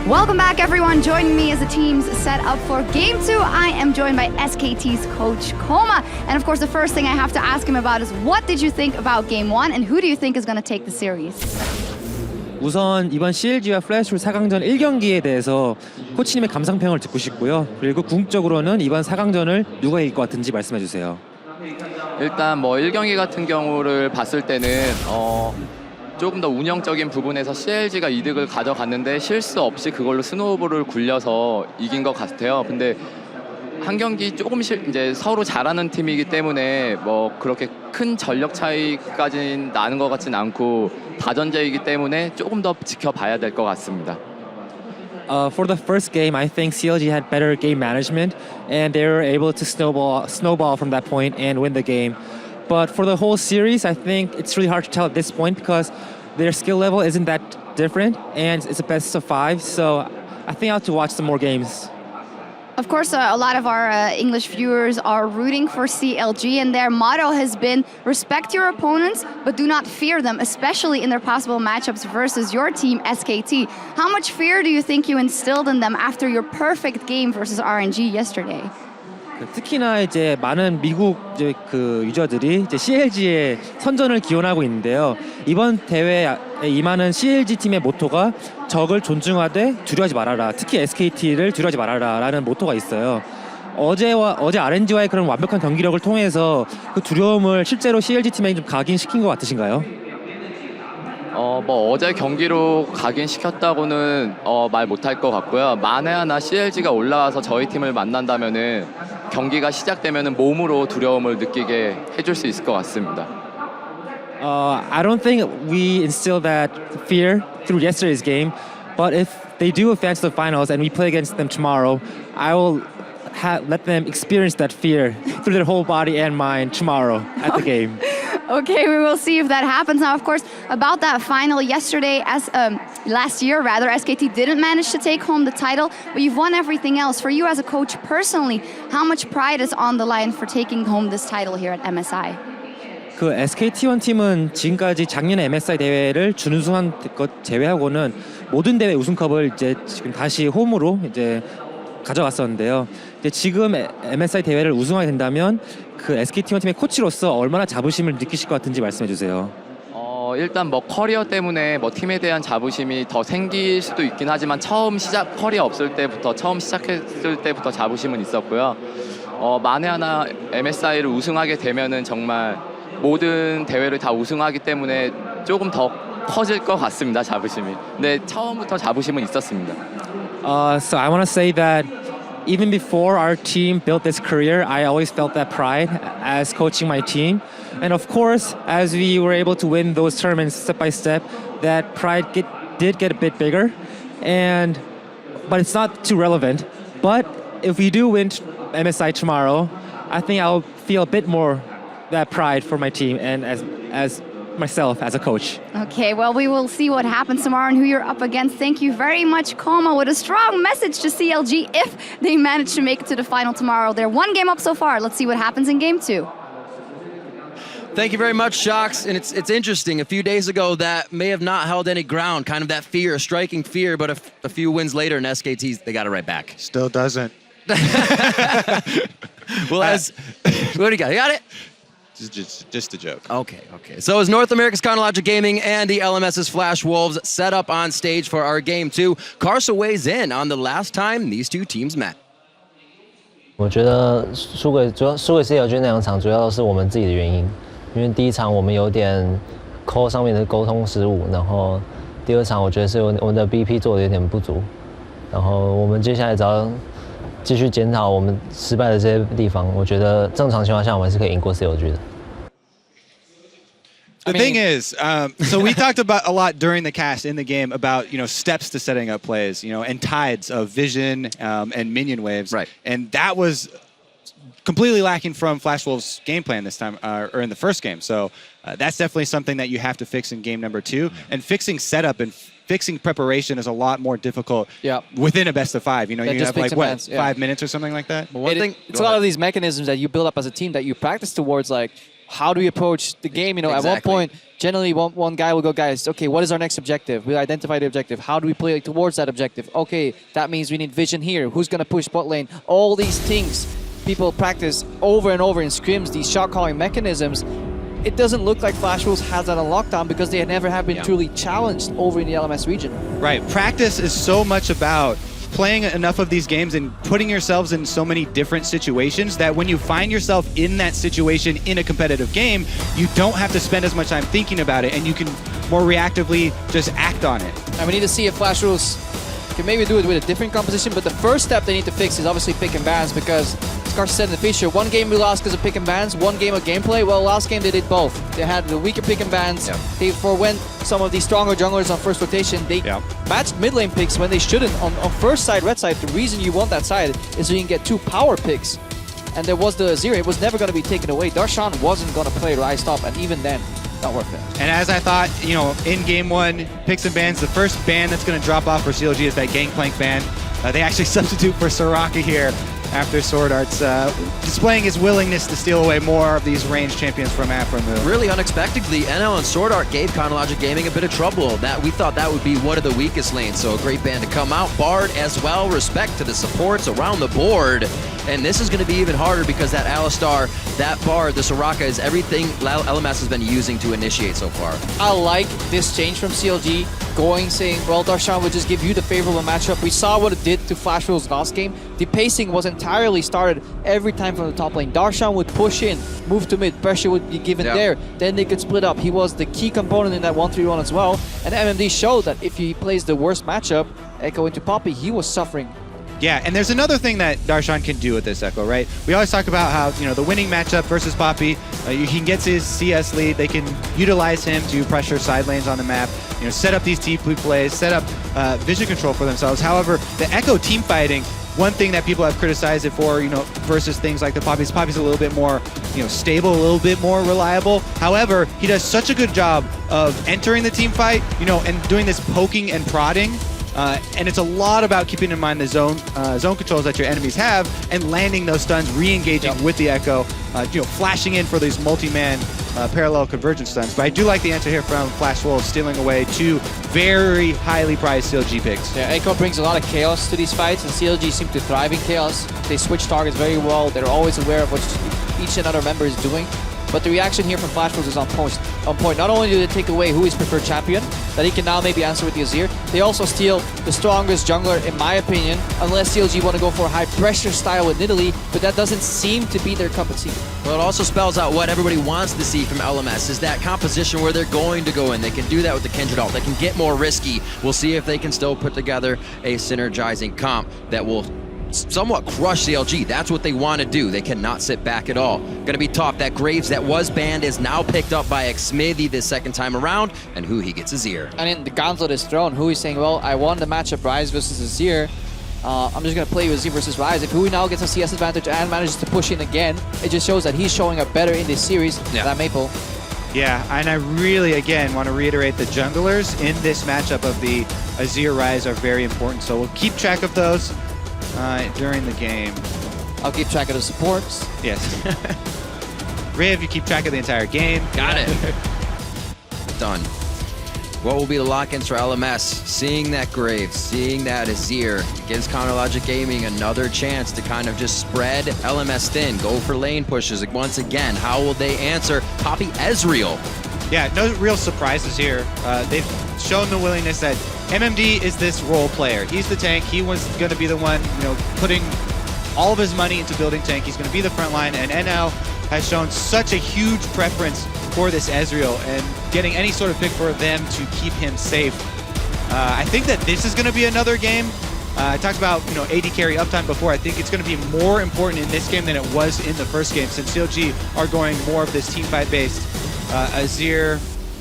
Welcome back, everyone. Joining me as the teams set up for Game 2. I am joined by SKT's coach, Koma. And of course, the first thing I have to ask him about is what did you think about Game 1 and who do you think is going to take the series? 우선 이번 CLG와 플래시홀 4강전 1경기에 대해서 코치님의 감상평을 듣고 싶고요. 그리고 궁극적으로는 이번 4강전을 누가 이길 것 같은지 말씀해 주세요. 일단 뭐 1경기 같은 경우를 봤을 때는 조금 더 운영적인 부분에서 CLG가 이득을 가져갔는데 실수 없이 그걸로 스노우볼을 굴려서 이긴 것 같아요. 근데 한 경기 조금씩 이제 서로 잘하는 팀이기 때문에 뭐 그렇게 큰 전력 차이까지는 나는 것 같진 않고 다전제이기 때문에 조금 더 지켜봐야 될 것 같습니다. For the first game, I think CLG had better game management and they were able to snowball from that point and win the game. But for the whole series, I think it's really hard to tell at this point because their skill level isn't that different and it's a best of 5. So I think I'll have to watch some more games. Of course, a lot of our English viewers are rooting for CLG, and their motto has been respect your opponents, but do not fear them, especially in their possible matchups versus your team, SKT. How much fear do you think you instilled in them after your perfect game versus RNG yesterday? 특히나 이제 많은 미국 그 유저들이 이제 CLG의 선전을 기원하고 있는데요. 이번 대회에 임하는 CLG 팀의 모토가 적을 존중하되 두려워하지 말아라. 특히 SKT를 두려워하지 말아라라는 모토가 있어요. 어제 RNG와의 그런 완벽한 경기력을 통해서 그 두려움을 실제로 CLG 팀에 좀 각인시킨 것 같으신가요? 뭐 어제 경기로 각인시켰다고는 말 못할 것 같고요. 만에 하나 CLG가 올라와서 저희 팀을 만난다면은 경기가 시작되면은 몸으로 두려움을 느끼게 해줄 수 있을 것 같습니다. I don't think we instill that fear through yesterday's game, but if they do advance to the finals and we play against them tomorrow, I will let them experience that fear through their whole body and mind tomorrow at the game. Okay, we will see if that happens. Now, of course, about that final yesterday, last year rather, SKT didn't manage to take home the title, but you've won everything else. For you as a coach personally, how much pride is on the line for taking home this title here at MSI? 그 SKT1 팀은 지금까지 작년에 MSI 대회를 준우승한 것 제외하고는 모든 대회 우승컵을 이제 지금 다시 홈으로 이제 가져갔었는데요. 이제 지금 MSI 대회를 우승하게 된다면 그 SKT1 팀의 코치로서 얼마나 자부심을 느끼실 것 같은지 말씀해 주세요. 일단 뭐 커리어 때문에 뭐 팀에 대한 자부심이 더 생길 수도 있긴 하지만 커리어 없을 때부터 처음 시작했을 때부터 자부심은 있었고요. 만에 하나 MSI를 우승하게 되면은 정말 모든 대회를 다 우승하기 때문에 조금 더 커질 것 같습니다, 자부심이. 근데 처음부터 자부심은 있었습니다. So I want to say that even before our team built this career, I always felt that pride as coaching my team. And of course, as we were able to win those tournaments step by step, that pride did get a bit bigger. But it's not too relevant. But if we do win MSI tomorrow, I think I'll feel a bit more that pride for my team and as myself as a coach. Okay, well, we will see what happens tomorrow and who you're up against. Thank you very much, Koma, with a strong message to CLG if they manage to make it to the final tomorrow. They're one game up so far. Let's see what happens in Game 2. Thank you very much, Shocks. And it's interesting. A few days ago, that may have not held any ground, kind of that fear, striking fear, but a few wins later in SKTs, they got it right back. Still doesn't. Well, what do you got? You got it? Just a joke. Okay. So as North America's Chronologic Gaming and the LMS's Flash Wolves set up on stage for our Game 2, Carson weighs in on the last time these two teams met. 我觉得输给 CLG 那两场，主要是我们自己的原因，因为第一场我们有点 call 上面的沟通失误，然后第二场我觉得是我们的 BP 做的有点不足，然后我们接下来只要继续检讨我们失败的这些地方，我觉得正常情况下我们是可以赢过 CLG 的。The thing is, so we talked about a lot during the cast in the game about steps to setting up plays, and tides of vision and minion waves, right? And that was completely lacking from Flash Wolves' game plan this time, or in the first game. So that's definitely something that you have to fix in game number 2. And fixing setup and fixing preparation is a lot more difficult within a best of 5. You have like 5 minutes or something like that. It's a lot of these mechanisms that you build up as a team that you practice towards, like how do we approach the game? You know, at one Exactly. point, generally one guy will go, guys, okay, what is our next objective? We identify the objective. How do we play towards that objective? Okay, that means we need vision here. Who's going to push bot lane? All these things people practice over and over in scrims, these shot calling mechanisms. It doesn't look like Flash Wolves has that on lockdown because they never have been truly challenged over in the LMS region. Right. Practice is so much about playing enough of these games and putting yourselves in so many different situations that when you find yourself in that situation in a competitive game, you don't have to spend as much time thinking about it and you can more reactively just act on it. And we need to see if Flash Wolves can maybe do it with a different composition, but the first step they need to fix is obviously pick and bans because, as Carson said in the feature, one game we lost because of pick and bans, one game of gameplay. Well, last game they did both. They had the weaker pick and bans. They forewent some of these stronger junglers on first rotation. They matched mid lane picks when they shouldn't. On first side, red side, the reason you want that side is so you can get 2 power picks. And there was the Azir. It was never going to be taken away. Darshan wasn't going to play Rise top, and even then, not worth it. And as I thought, you know, in game 1, picks and bans, the first ban that's going to drop off for CLG is that Gangplank ban. They actually substitute for Soraka here after Sword Art's displaying his willingness to steal away more of these ranged champions from Afromu. Really unexpectedly, NL and Sword Art gave Chronologic Gaming a bit of trouble. That we thought that would be one of the weakest lanes, so a great ban to come out. Bard as well, respect to the supports around the board. And this is going to be even harder because that Alistar, that Bard, the Soraka is everything LMS has been using to initiate so far. I like this change from CLG, saying, well, Darshan would just give you the favorable matchup. We saw what it did to Flash Wolves last game. The pacing was entirely started every time from the top lane. Darshan would push in, move to mid, pressure would be given there. Then they could split up. He was the key component in that 1-3-1 as well. And MMD showed that if he plays the worst matchup, Echo into Poppy, he was suffering. Yeah, and there's another thing that Darshan can do with this Echo, right? We always talk about how, you know, the winning matchup versus Poppy, he gets his CS lead, they can utilize him to pressure side lanes on the map, you know, set up these TP plays, set up vision control for themselves. However, the Echo team fighting, one thing that people have criticized it for, you know, versus things like the Poppy's a little bit more, you know, stable, a little bit more reliable. However, he does such a good job of entering the team fight, you know, and doing this poking and prodding. And it's a lot about keeping in mind the zone controls that your enemies have and landing those stuns, re-engaging with the Echo, you know, flashing in for these multi-man parallel convergence stuns. But I do like the answer here from Flash Wolves, stealing away 2 very highly prized CLG picks. Yeah, Echo brings a lot of chaos to these fights, and CLG seem to thrive in chaos. They switch targets very well. They're always aware of what each and other member is doing. But the reaction here from Flash Wolves is on point. Not only do they take away who is preferred champion, that he can now maybe answer with the Azir, they also steal the strongest jungler, in my opinion, unless CLG want to go for a high pressure style with Nidalee, but that doesn't seem to be their cup of tea. Well, it also spells out what everybody wants to see from LMS, is that composition where they're going to go in. They can do that with the Kindred ult. They can get more risky. We'll see if they can still put together a synergizing comp that will somewhat crush CLG. That's what they want to do. They cannot sit back at all. Gonna be tough. That Graves that was banned is now picked up by Xmithy this second time around, and who he gets Azir. And in the gauntlet is thrown. Who is saying, well, I won the matchup Rise versus Azir. I'm just gonna play with Azir versus Rise. If Hui now gets a CS advantage and manages to push in again, it just shows that he's showing up better in this series than Maple. Yeah, and I really, again, want to reiterate the junglers in this matchup of the Azir Rise are very important. So we'll keep track of those during the game. I'll keep track of the supports. Yes. Riv, you keep track of the entire game. Got it. Done. What will be the lock-ins for LMS? Seeing that Graves, seeing that Azir gives Chronologic Gaming another chance to kind of just spread LMS thin, go for lane pushes once again. How will they answer? Poppy Ezreal. Yeah, no real surprises here. They've shown the willingness that MMD is this role player. He's the tank. He was going to be the one, you know, putting all of his money into building tank. He's going to be the front line, and NL has shown such a huge preference for this Ezreal and getting any sort of pick for them to keep him safe. I think that this is going to be another game. I talked about, you know, AD carry uptime before. I think it's going to be more important in this game than it was in the first game, since CLG are going more of this team fight based Azir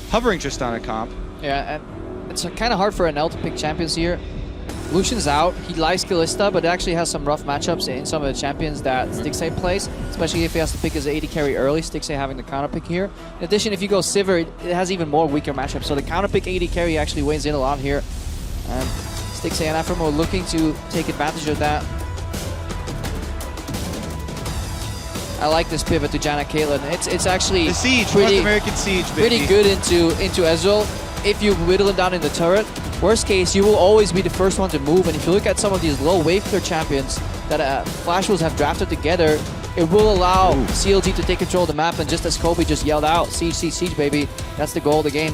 hovering Tristana comp. Yeah, and it's kind of hard for NL to pick champions here. Lucian's out. He likes Kalista, but actually has some rough matchups in some of the champions that Stixxay plays, especially if he has to pick his AD carry early, Stixxay having the counter pick here. In addition, if you go Sivir, it has even more weaker matchups, so the counter pick AD carry actually weighs in a lot here. And Stixxay and Aframo looking to take advantage of that. I like this pivot to Janna Caitlyn. It's actually The siege, pretty, North American siege, baby. pretty good into Ezreal. If you whittle him down in the turret, worst case, you will always be the first one to move. And if you look at some of these low wave clear champions that Flash Wolves have drafted together, it will allow CLG to take control of the map. And just as Kobe just yelled out, siege, siege, siege, baby, that's the goal of the game.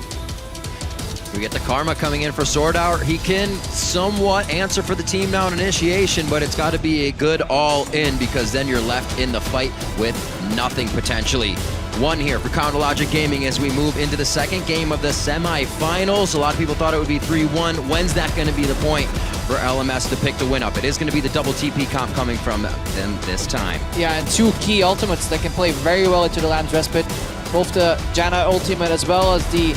We get the Karma coming in for Sword Art. He can somewhat answer for the team now in initiation, but it's got to be a good all-in because then you're left in the fight with nothing potentially. One here for Counterlogic Gaming as we move into the second game of the semifinals. A lot of people thought it would be 3-1. When's that going to be the point for LMS to pick the win up? It is going to be the double TP comp coming from them this time. Yeah, and two key ultimates that can play very well into the Lamb's Respite. Both the Janna ultimate as well as the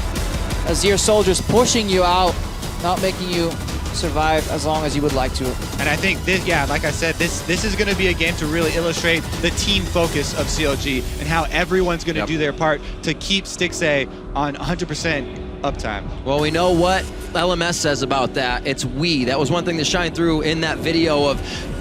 Azir soldiers pushing you out, not making you survive as long as you would like to. And I think this, yeah, like I said, this is going to be a game to really illustrate the team focus of CLG and how everyone's going to do their part to keep Stixxay on 100% uptime. Well, we know what LMS says about that. It's we. That was one thing that shined through in that video of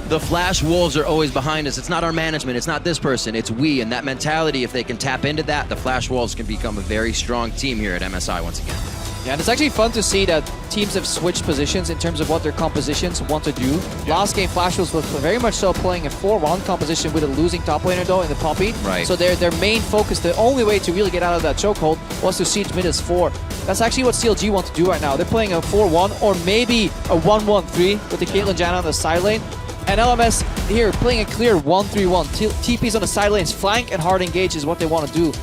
the Flash Wolves are always behind us. It's not our management. It's not this person. It's we. And that mentality, if they can tap into that, the Flash Wolves can become a very strong team here at MSI once again. Yeah, and it's actually fun to see that teams have switched positions in terms of what their compositions want to do. Last game, Flash was very much so playing a 4-1 composition with a losing top laner though in the Poppy. Right. So their main focus, the only way to really get out of that chokehold was to siege mid as 4. That's actually what CLG want to do right now. They're playing a 4-1 or maybe a 1-1-3 with the Caitlyn Janna on the side lane. And LMS here playing a clear 1-3-1. TPs on the side lanes, flank and hard engage is what they want to do.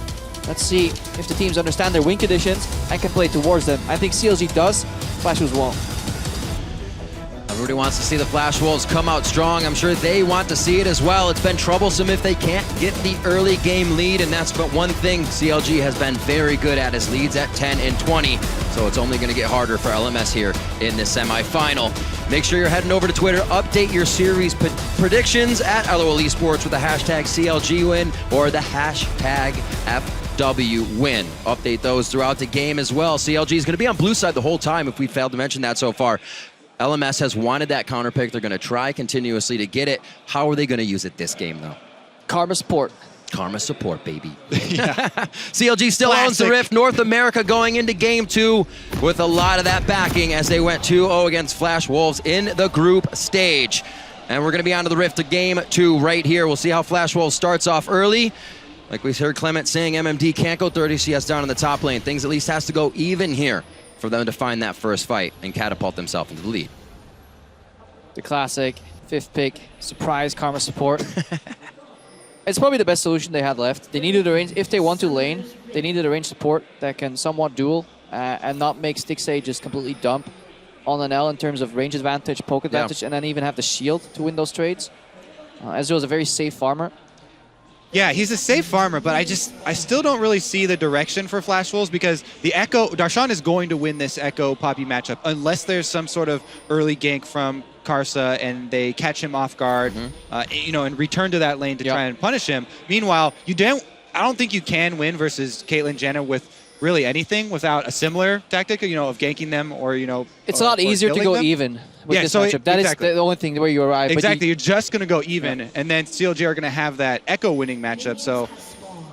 Let's see if the teams understand their win conditions and can play towards them. I think CLG does, Flash Wolves won't. Everybody wants to see the Flash Wolves come out strong. I'm sure they want to see it as well. It's been troublesome if they can't get the early game lead, and that's but one thing CLG has been very good at, is leads at 10 and 20. So it's only going to get harder for LMS here in this semifinal. Make sure you're heading over to Twitter, update your series predictions at LOL Esports with the hashtag CLG win or the hashtag FW win. Update those throughout the game as well. CLG is going to be on blue side the whole time if we failed to mention that so far. LMS has wanted that counter pick. They're going to try continuously to get it. How are they going to use it this game, though? Karma support. Karma support, baby. CLG still Classic. owns the Rift. North America going into game 2 with a lot of that backing as they went 2-0 against Flash Wolves in the group stage. And we're going to be on to the Rift to game 2 right here. We'll see how Flash Wolves starts off early. Like we heard Clement saying, MMD can't go 30 CS down in the top lane. Things at least has to go even here for them to find that first fight and catapult themselves into the lead. The classic 5th pick, surprise Karma support. It's probably the best solution they had left. They needed a range, if they want to lane, they needed a range support that can somewhat duel and not make Stixxay just completely dump on an L in terms of range advantage, poke advantage, and then even have the shield to win those trades. Ezreal is a very safe farmer. Yeah, he's a safe farmer, but I still don't really see the direction for Flash Wolves because the Echo, Darshan is going to win this Echo Poppy matchup unless there's some sort of early gank from Karsa and they catch him off guard, you know, and return to that lane to try and punish him. Meanwhile, I don't think you can win versus Caitlyn Janna with really anything without a similar tactic, you know, of ganking them or, you know, it's a lot easier to go them. even with this matchup. That is the only thing where you arrive. Exactly, you're just going to go even, and then CLG are going to have that Echo winning matchup. So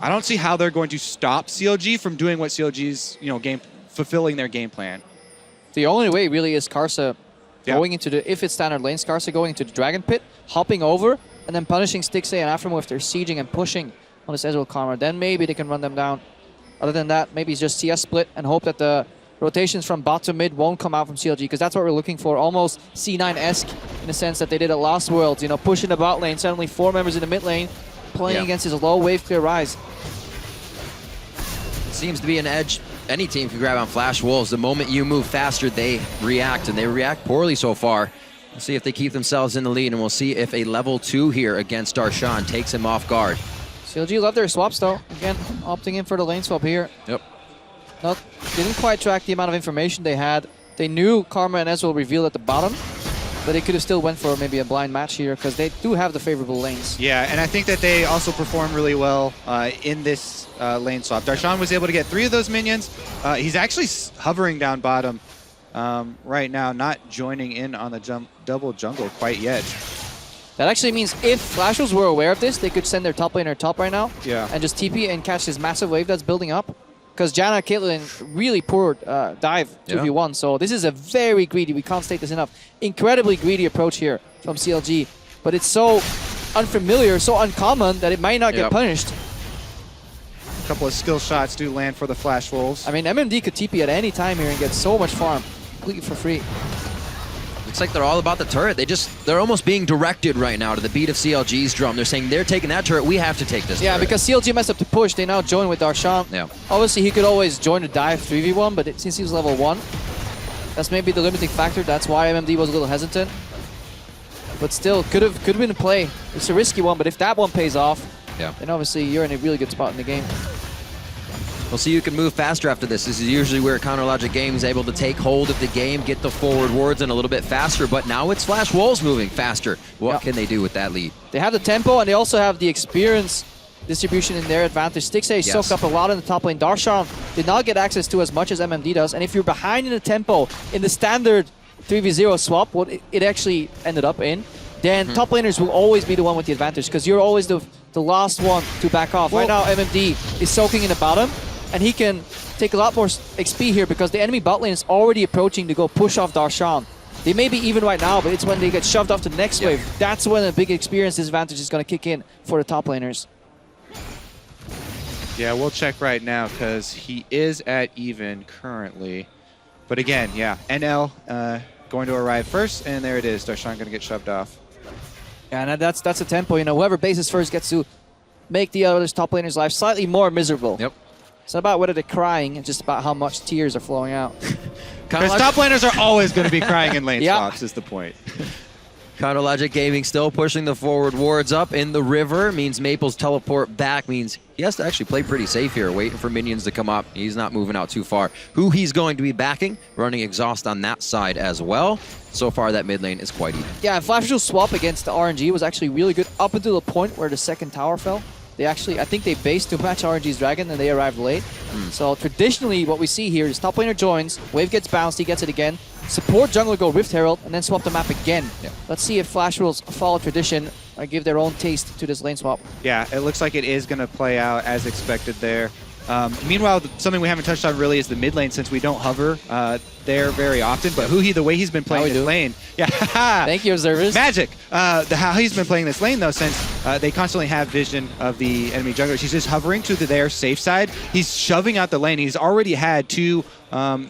I don't see how they're going to stop CLG from doing what CLG's, you know, fulfilling their game plan. The only way really is Karsa going into the, if it's standard lanes, Karsa going into the Dragon Pit, hopping over, and then punishing Stixxay and Aftermo if they're sieging and pushing on this Ezreal Karma. Then maybe they can run them down. Other than that, maybe it's just CS split and hope that the rotations from bot to mid won't come out from CLG, because that's what we're looking for. Almost C9-esque in the sense that they did at Lost Worlds, you know, pushing the bot lane, suddenly 4 members in the mid lane playing against his low wave clear Rise. Seems to be an edge any team can grab on Flash Wolves. The moment you move faster, they react, and they react poorly so far. We'll see if they keep themselves in the lead, and we'll see if a level 2 here against Darshan takes him off guard. CLG love their swaps though. Again, opting in for the lane swap here. Yep. Didn't quite track the amount of information they had. They knew Karma and Ezreal revealed at the bottom, but they could have still went for maybe a blind match here because they do have the favorable lanes. Yeah, and I think that they also perform really well in this lane swap. Darshan was able to get 3 of those minions. He's actually hovering down bottom right now, not joining in on the double jungle quite yet. That actually means if Flash Wolves were aware of this, they could send their top laner top right now and just TP and catch this massive wave that's building up. Because Janna, Caitlyn, really poor dive 2v1. So this is a very greedy, we can't state this enough, incredibly greedy approach here from CLG. But it's so unfamiliar, so uncommon that it might not get punished. A couple of skill shots do land for the Flash Wolves. I mean, MMD could TP at any time here and get so much farm completely for free. Looks like they're all about the turret. They're almost being directed right now to the beat of CLG's drum. They're saying they're taking that turret, we have to take this turret. Because CLG messed up the push, they now join with Darshan. Yeah. Obviously, he could always join the dive 3v1, but since he was level 1, that's maybe the limiting factor. That's why MMD was a little hesitant. But still, could have been a play. It's a risky one, but if that one pays off, then obviously you're in a really good spot in the game. We'll see who can move faster after this. This is usually where Counter Logic Game is able to take hold of the game, get the forward wards in a little bit faster, but now it's Flash Wolves moving faster. What can they do with that lead? They have the tempo, and they also have the experience distribution in their advantage. Stixxay soaked up a lot in the top lane. Darshan did not get access to as much as MMD does, and if you're behind in the tempo in the standard 3v0 swap, what it actually ended up in, then top laners will always be the one with the advantage, because you're always the last one to back off. Right now, MMD is soaking in the bottom, and he can take a lot more XP here because the enemy bot lane is already approaching to go push off Darshan. They may be even right now, but it's when they get shoved off to the next wave. That's when a big experience disadvantage is going to kick in for the top laners. Yeah, we'll check right now because he is at even currently. But again, NL going to arrive first, and there it is. Darshan going to get shoved off. Yeah, and that's a tempo. You know, whoever bases first gets to make the other top laners' life slightly more miserable. Yep. It's not about whether they're crying, it's just about how much tears are flowing out. Because top laners are always going to be crying in lane swaps, is the point. Counter Logic Gaming still pushing the forward wards up in the river. Means Maple's teleport back means he has to actually play pretty safe here, waiting for minions to come up. He's not moving out too far. Who he's going to be backing, running Exhaust on that side as well. So far, that mid lane is quite even. Yeah, Flash Wolves swap against the RNG was actually really good up until the point where the second tower fell. They actually, I think they based to match RNG's Dragon and they arrived late. So traditionally what we see here is top laner joins, wave gets bounced, he gets it again, support jungler go Rift Herald, and then swap the map again. Let's see if Flash Wolves follow tradition or give their own taste to this lane swap. Yeah, it looks like it is going to play out as expected there. Meanwhile, something we haven't touched on really is the mid lane, since we don't hover there very often. But the way he's been playing this lane, thank you, observers. Magic. How he's been playing this lane though, since they constantly have vision of the enemy junglers, he's just hovering to their safe side. He's shoving out the lane. He's already had 2,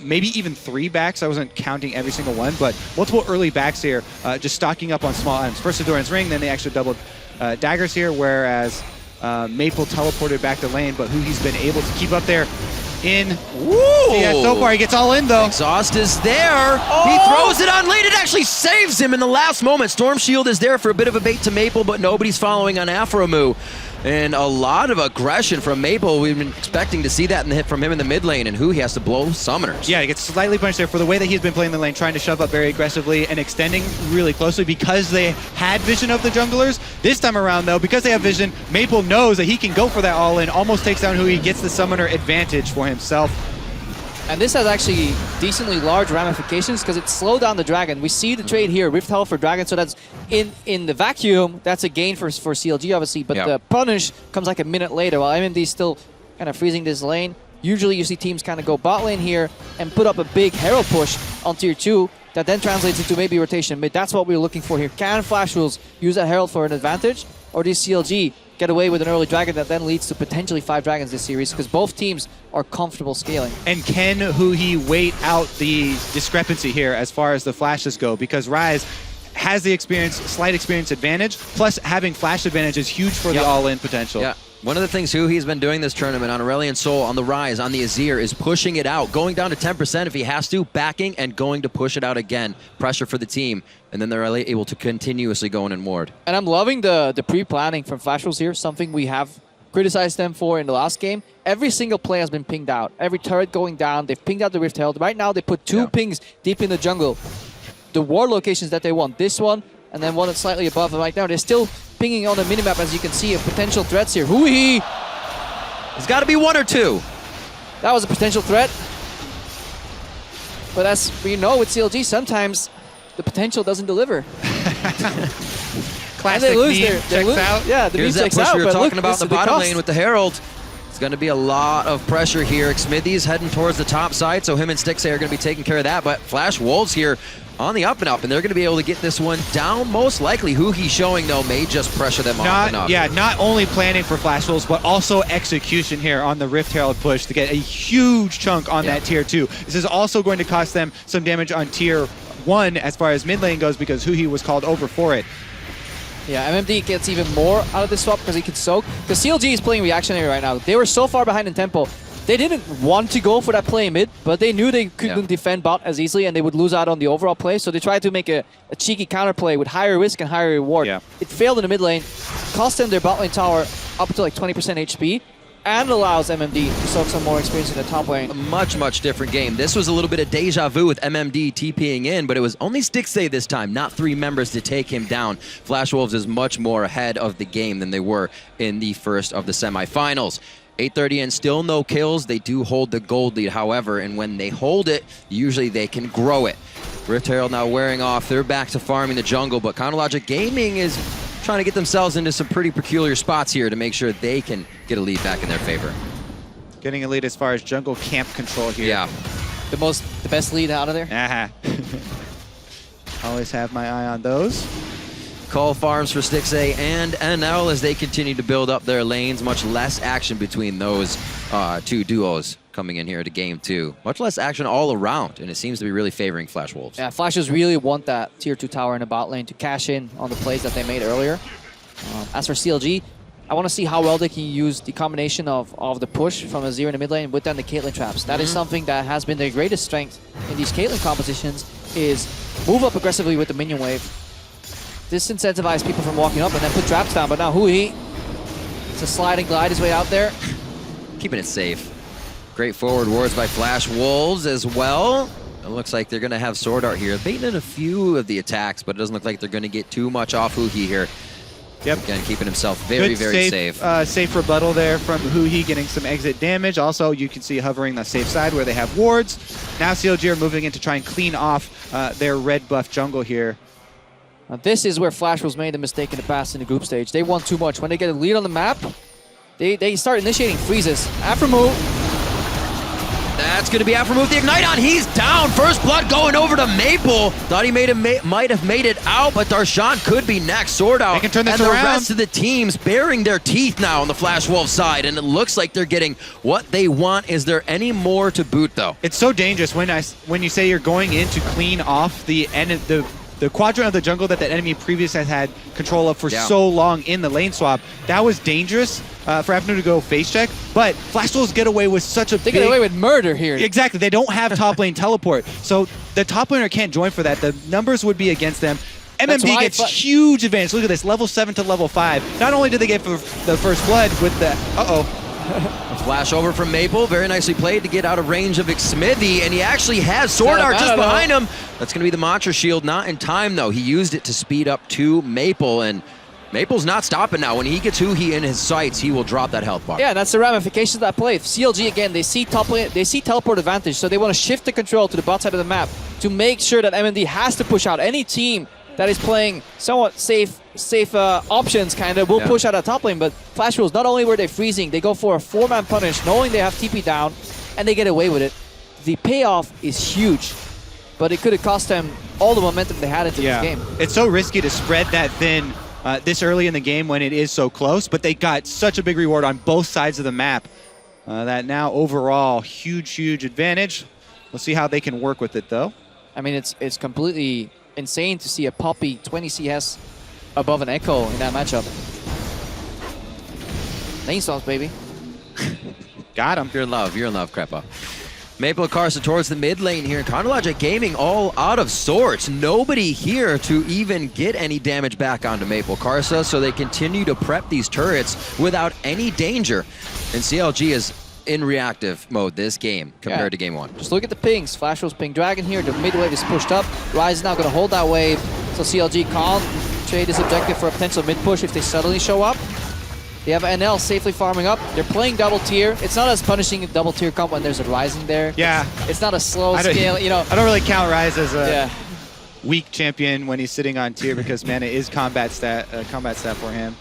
maybe even 3 backs. I wasn't counting every single one, but multiple early backs here, just stocking up on small items. First Endurance Ring, then they actually doubled daggers here, whereas Maple teleported back to lane, but he's been able to keep up there in. Yeah, so far he gets all in though. Exhaust is there. He throws it on lane. It actually saves him in the last moment. Storm Shield is there for a bit of a bait to Maple, but nobody's following on Afromu. And a lot of aggression from Maple. We've been expecting to see that in the hit from him in the mid lane, and he has to blow summoners. Yeah, he gets slightly punished there for the way that he's been playing the lane, trying to shove up very aggressively and extending really closely because they had vision of the junglers. This time around, though, because they have vision, Maple knows that he can go for that all-in, almost takes down he gets the summoner advantage for himself. And this has actually decently large ramifications because it slowed down the Dragon. We see the trade here, Rift Herald for Dragon, so that's in the vacuum, that's a gain for CLG, obviously, but the punish comes like a minute later while MMD is still kind of freezing this lane. Usually you see teams kind of go bot lane here and put up a big Herald push on tier 2 that then translates into maybe rotation mid. That's what we're looking for here. Can Flash Wolves use that Herald for an advantage, or does CLG get away with an early Dragon that then leads to potentially 5 Dragons this series, because both teams are comfortable scaling? And can he wait out the discrepancy here as far as the flashes go? Because Rise has the slight experience advantage, plus having flash advantage is huge for the all-in potential. Yeah. One of the things he's been doing this tournament on Aurelion Sol, on the Rise, on the Azir, is pushing it out, going down to 10% if he has to, backing and going to push it out again. Pressure for the team, and then they're able to continuously go in and ward. And I'm loving the pre-planning from Flash Wolves here, something we have criticized them for in the last game. Every single play has been pinged out. Every turret going down, they've pinged out the Rift Herald. Right now they put 2 pings deep in the jungle. The ward locations that they want, this one, and then one that's slightly above them right now. They're still pinging on the minimap, as you can see, of potential threats here. Hui! There's got to be 1 or 2. That was a potential threat. But as we know with CLG, sometimes the potential doesn't deliver. Classic lose meme their- they checks lose- out. Yeah, the Here's meme that checks push out, we were but talking look, about in this the is bottom cost. lane with the Herald. It's going to be a lot of pressure here. Smithy's heading towards the top side, so him and Stixay are going to be taking care of that. But Flash Wolves here on the up and up, and they're going to be able to get this one down. Most likely, who he's showing, though, may just pressure them off enough. Yeah, not only planning for Flash Wolves, but also execution here on the Rift Herald push to get a huge chunk on that tier 2. This is also going to cost them some damage on tier 1 as far as mid lane goes because Huhi was called over for it. Yeah, MMD gets even more out of this swap because he can soak. Because CLG is playing reactionary right now. They were so far behind in tempo. They didn't want to go for that play mid, but they knew they couldn't defend bot as easily and they would lose out on the overall play. So they tried to make a cheeky counter play with higher risk and higher reward. Yeah. It failed in the mid lane, cost them their bot lane tower up to like 20% HP, and allows MMD to soak some more experience in the top lane. A much, much different game. This was a little bit of deja vu with MMD TPing in, but it was only Stixay this time, not 3 members to take him down. Flash Wolves is much more ahead of the game than they were in the first of the semifinals. 8:30 and still no kills. They do hold the gold lead, however, and when they hold it, usually they can grow it. Rift Herald now wearing off. They're back to farming the jungle, but Chronologic Gaming is trying to get themselves into some pretty peculiar spots here to make sure they can get a lead back in their favor. Getting a lead as far as jungle camp control here. Yeah. The best lead out of there. Always have my eye on those. Call farms for Stixay and NL as they continue to build up their lanes. Much less action between those two duos coming in here to game 2. Much less action all around, and it seems to be really favoring Flash Wolves. Yeah, Flashers really want that tier 2 tower in the bot lane to cash in on the plays that they made earlier. As for CLG, I want to see how well they can use the combination of the push from Azir in the mid lane with then the Caitlyn traps. That is something that has been their greatest strength in these Caitlyn compositions is move up aggressively with the minion wave. Disincentivize people from walking up and then put traps down, but now Huhi, it's a slide and glide his way out there. Keeping it safe. Great forward wards by Flash Wolves as well. It looks like they're going to have Sword Art here. Baiting in a few of the attacks, but it doesn't look like they're going to get too much off Huhi here. Yep. Again, keeping himself very, Good very safe. Safe rebuttal there from Huhi, getting some exit damage. Also, you can see hovering the safe side where they have wards. Now CLG are moving in to try and clean off their red buff jungle here. Now this is where Flash was made the mistake in the past in the group stage. They want too much. When they get a lead on the map, they start initiating freezes. After move. That's going to be after move the Ignite on. He's down. First blood going over to Maple. Thought he might have made it out, but Darshan could be next. Sword out. They can turn this and around. The rest of the teams baring their teeth now on the Flash Wolf side, and it looks like they're getting what they want. Is there any more to boot, though? It's so dangerous when you say you're going in to clean off the quadrant of the jungle that enemy previously has had control of for so long in the lane swap. That was dangerous for Afternoon to go face check, but Flash Wolves get away with such a They get away with murder here. Exactly. They don't have top lane teleport, so the top laner can't join for that. The numbers would be against them. MMD gets huge advantage. Look at this, level 7 to level 5. Not only did they get the first blood with the... Flash over from Maple, very nicely played to get out of range of Smithy, and he actually has Sword Art just behind him. That's going to be the Mantra Shield, not in time though. He used it to speed up to Maple, and Maple's not stopping now. When he gets Huhi in his sights, he will drop that health bar. Yeah, that's the ramifications of that play. CLG, again, they see top lane, they see teleport advantage, so they want to shift the control to the bot side of the map to make sure that MMD has to push out. Any team that is playing somewhat safe options kind of will push out a top lane, but Flash Wolves, not only were they freezing, they go for a 4-man punish knowing they have TP down, and they get away with it. The payoff is huge, but it could have cost them all the momentum they had into this game. It's so risky to spread that thin this early in the game when it is so close, but they got such a big reward on both sides of the map that now overall huge advantage. We'll see how they can work with it though. I mean, it's completely insane to see a Poppy 20 CS above an Echo in that matchup. Lane stalls, baby. Got him. You're in love, Crepa. Maple Carsa towards the mid lane here. Chronologic Gaming all out of sorts. Nobody here to even get any damage back onto Maple Carsa, so they continue to prep these turrets without any danger. And CLG is in reactive mode this game compared to game 1. Just look at the pings. Flash Wolves ping Dragon here. The mid wave is pushed up. Ryze is now going to hold that wave. So CLG can't trade this objective for a potential mid push if they suddenly show up. They have NL safely farming up. They're playing double tier. It's not as punishing a double tier comp when there's a Ryzen there. Yeah. It's not a slow scale, you know. I don't really count Ryze as a... weak champion when he's sitting on tier because mana is combat stat for him.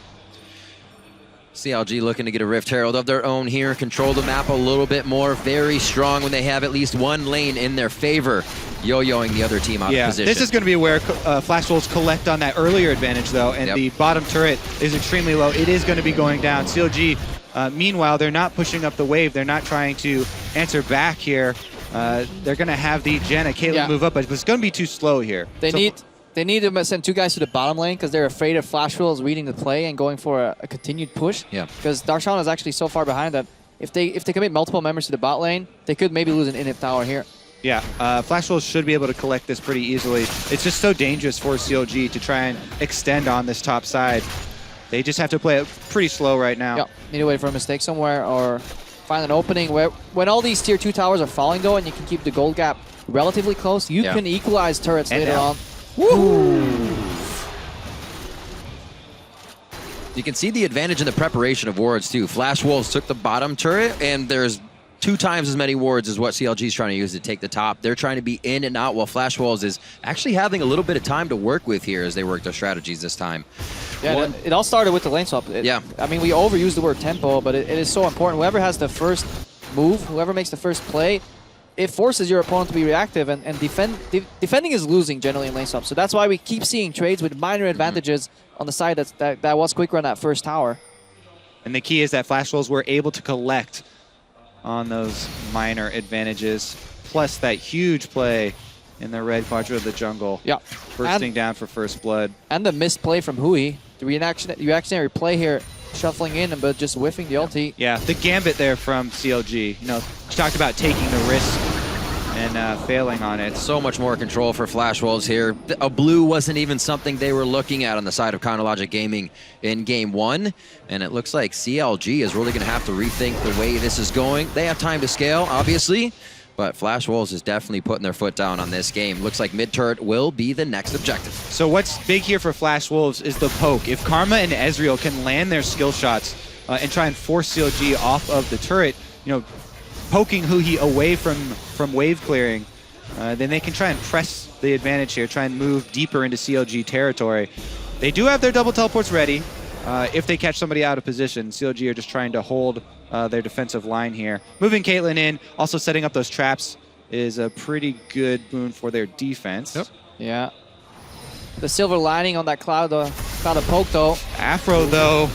CLG looking to get a Rift Herald of their own here, control the map a little bit more, very strong when they have at least one lane in their favor, yo-yoing the other team out of position. This is going to be where Flash Wolves collect on that earlier advantage though, and the bottom turret is extremely low. It is going to be going down. CLG, meanwhile, they're not pushing up the wave. They're not trying to answer back here. They're going to have the Janna, Caitlyn move up, but it's going to be too slow here. They need to send 2 guys to the bottom lane because they're afraid of Flash Wolves reading the play and going for a continued push. Yeah. Because Darshan is actually so far behind that if they commit multiple members to the bot lane, they could maybe lose an inhib tower here. Yeah, Flash Wolves should be able to collect this pretty easily. It's just so dangerous for CLG to try and extend on this top side. They just have to play it pretty slow right now. Yeah, need to wait for a mistake somewhere or find an opening where when all these tier 2 towers are falling though and you can keep the gold gap relatively close, you can equalize turrets later on. Woo! You can see the advantage in the preparation of wards too. Flash Wolves took the bottom turret, and there's 2 times as many wards as what CLG is trying to use to take the top. They're trying to be in and out while Flash Wolves is actually having a little bit of time to work with here as they work their strategies this time. Yeah, it all started with the lane swap. I mean, we overuse the word tempo, but it is so important. Whoever has the first move, whoever makes the first play, it forces your opponent to be reactive, and defending is losing generally in lane swap. So that's why we keep seeing trades with minor advantages on the side that was quicker on that first tower. And the key is that Flash Wolves were able to collect on those minor advantages, plus that huge play in the red quadrant of the jungle. Yeah. Bursting down for first blood. And the missed play from Hui. The reactionary play here, shuffling in but just whiffing the ulti. Yeah, the gambit there from CLG. You know, talked about taking the risk and failing on it. So much more control for Flash Wolves here. A blue wasn't even something they were looking at on the side of Chronologic Gaming in game 1. And it looks like CLG is really going to have to rethink the way this is going. They have time to scale, obviously, but Flash Wolves is definitely putting their foot down on this game. Looks like mid turret will be the next objective. So what's big here for Flash Wolves is the poke. If Karma and Ezreal can land their skill shots and try and force CLG off of the turret, you know, poking Hui away from wave clearing, then they can try and press the advantage here, try and move deeper into CLG territory. They do have their double teleports ready. If they catch somebody out of position, CLG are just trying to hold their defensive line here. Moving Caitlyn in, also setting up those traps is a pretty good boon for their defense. Yep. Yeah. The silver lining on that cloud of poke though. Afro though.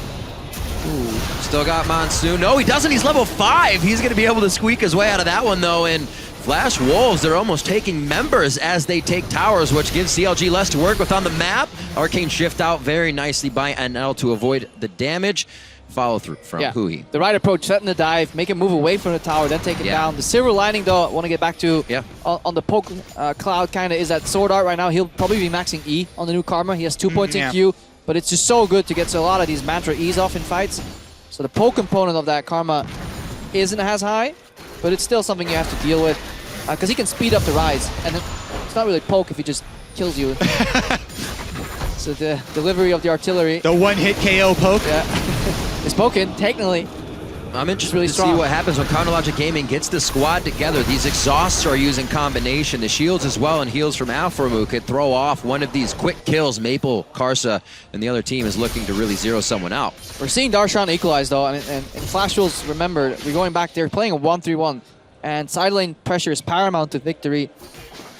Ooh, still got Monsoon. No, he doesn't. He's level 5. He's going to be able to squeak his way out of that one, though. And Flash Wolves, they're almost taking members as they take towers, which gives CLG less to work with on the map. Arcane shift out very nicely by NL to avoid the damage. Follow through from Hui. The right approach, setting the dive, make him move away from the tower, then take it down. The silver lining, though, I want to get back to on the poke cloud, kind of is that sword art right now. He'll probably be maxing E on the new Karma. He has 2 points in Q. But it's just so good to get a lot of these Mantra E's off in fights. So the poke component of that Karma isn't as high, but it's still something you have to deal with. Because he can speed up the rise, and it's not really poke if he just kills you. So the delivery of the artillery. The one-hit KO poke. Yeah. It's poking, technically. I'm interested to see what happens when Chronologic Gaming gets the squad together. These exhausts are used in combination. The shields as well and heals from Alphamu could throw off one of these quick kills. Maple, Karsa, and the other team is looking to really zero someone out. We're seeing Darshan equalize though, and Flash Wolves, remember, we're going back there playing a 1-3-1, and side lane pressure is paramount to victory.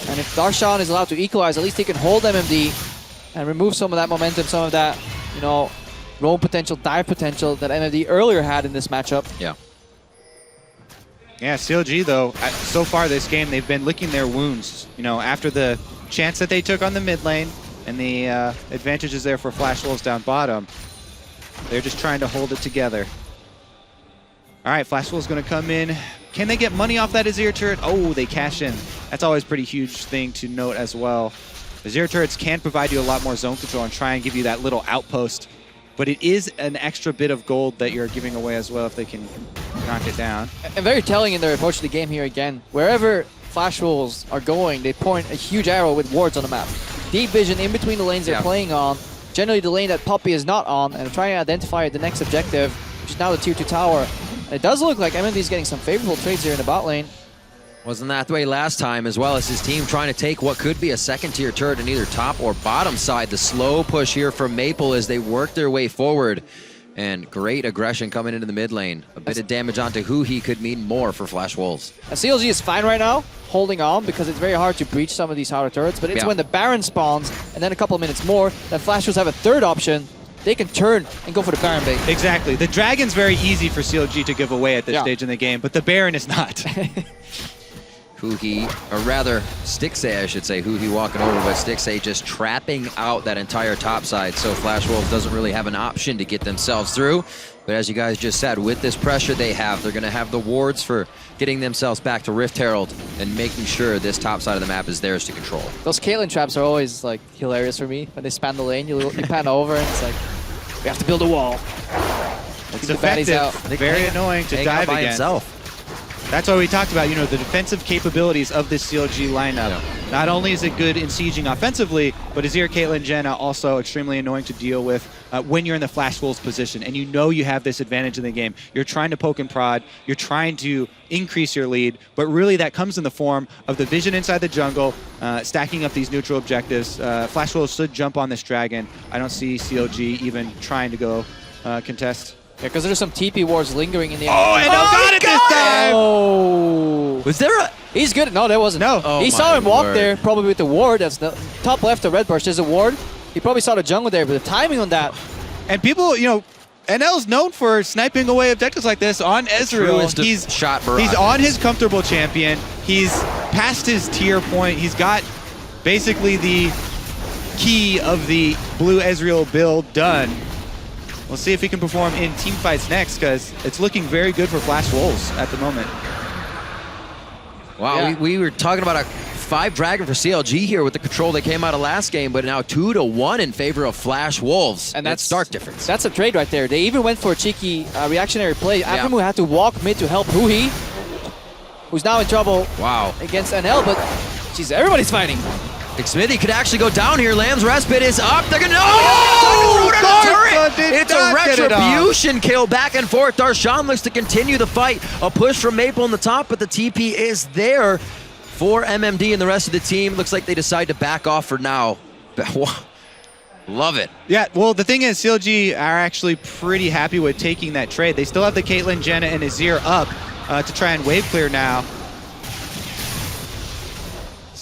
And if Darshan is allowed to equalize, at least he can hold MMD and remove some of that momentum, some of that, you know, roam potential, dive potential that MMD earlier had in this matchup. Yeah. Yeah, CLG though, so far this game, they've been licking their wounds. You know, after the chance that they took on the mid lane and the advantages there for Flash Wolves down bottom, they're just trying to hold it together. All right, Flash Wolves gonna come in. Can they get money off that Azir turret? Oh, they cash in. That's always a pretty huge thing to note as well. Azir turrets can provide you a lot more zone control and try and give you that little outpost. But it is an extra bit of gold that you're giving away as well if they can knock it down. And very telling in their approach to the game here again. Wherever Flash Wolves are going, they point a huge arrow with wards on the map. Deep vision in between the lanes they're playing on. Generally the lane that Puppey is not on, and trying to identify the next objective, which is now the tier 2 tower. And it does look like MMD is getting some favorable trades here in the bot lane. Wasn't that the way last time, as well as his team trying to take what could be a second-tier turret in either top or bottom side. The slow push here from Maple as they work their way forward. And great aggression coming into the mid lane. A bit of damage onto Huhi could mean more for Flash Wolves. CLG is fine right now, holding on, because it's very hard to breach some of these outer turrets, but it's when the Baron spawns, and then a couple of minutes more, that Flash Wolves have a third option. They can turn and go for the Baron bait. Exactly. The Dragon's very easy for CLG to give away at this stage in the game, but the Baron is not. Huhi, or rather, Stixay, I should say. Huhi walking over, but Stixay just trapping out that entire top side. So Flash Wolves doesn't really have an option to get themselves through. But as you guys just said, with this pressure they have, they're going to have the wards for getting themselves back to Rift Herald and making sure this top side of the map is theirs to control. Those Caitlyn traps are always like hilarious for me. When they span the lane, you pan over and it's like, we have to build a wall. It's effective. Very annoying to dive by against. himself. That's why we talked about, the defensive capabilities of this CLG lineup. Yeah. Not only is it good in sieging offensively, but Azir, Caitlyn, Jenna also extremely annoying to deal with when you're in the Flash Wolves position. And you have this advantage in the game. You're trying to poke and prod. You're trying to increase your lead. But really that comes in the form of the vision inside the jungle, stacking up these neutral objectives. Flash Wolves should jump on this dragon. I don't see CLG even trying to go contest. Yeah, because there's some TP wars lingering in the... Oh, and got it this time! Oh! Was there a... He's good. No, there wasn't. No. Oh, he saw him walk word. there, probably with the ward. That's the top left of Red Bush. There's a ward. He probably saw the jungle there, but the timing on that... And people, NL's known for sniping away objectives like this on Ezreal. He's shot barrage. He's on his comfortable champion. He's past his tier point. He's got basically the key of the blue Ezreal build done. We'll see if he can perform in team fights next, because it's looking very good for Flash Wolves at the moment. Wow, we were talking about a 5 Dragon for CLG here with the control that came out of last game, but now 2-1 in favor of Flash Wolves. And that's stark difference. That's a trade right there. They even went for a cheeky reactionary play. Aphromoo had to walk mid to help Huhi, who's now in trouble against NL, but geez, everybody's fighting. Smithy could actually go down here. Lamb's respite is up. They're gonna it's a retribution kill back and forth. Darshan looks to continue the fight. A push from Maple on the top, but the TP is there for MMD and the rest of the team. Looks like they decide to back off for now. Love it. Yeah, well, the thing is, CLG are actually pretty happy with taking that trade. They still have the Caitlyn, Jenna, and Azir up to try and wave clear now.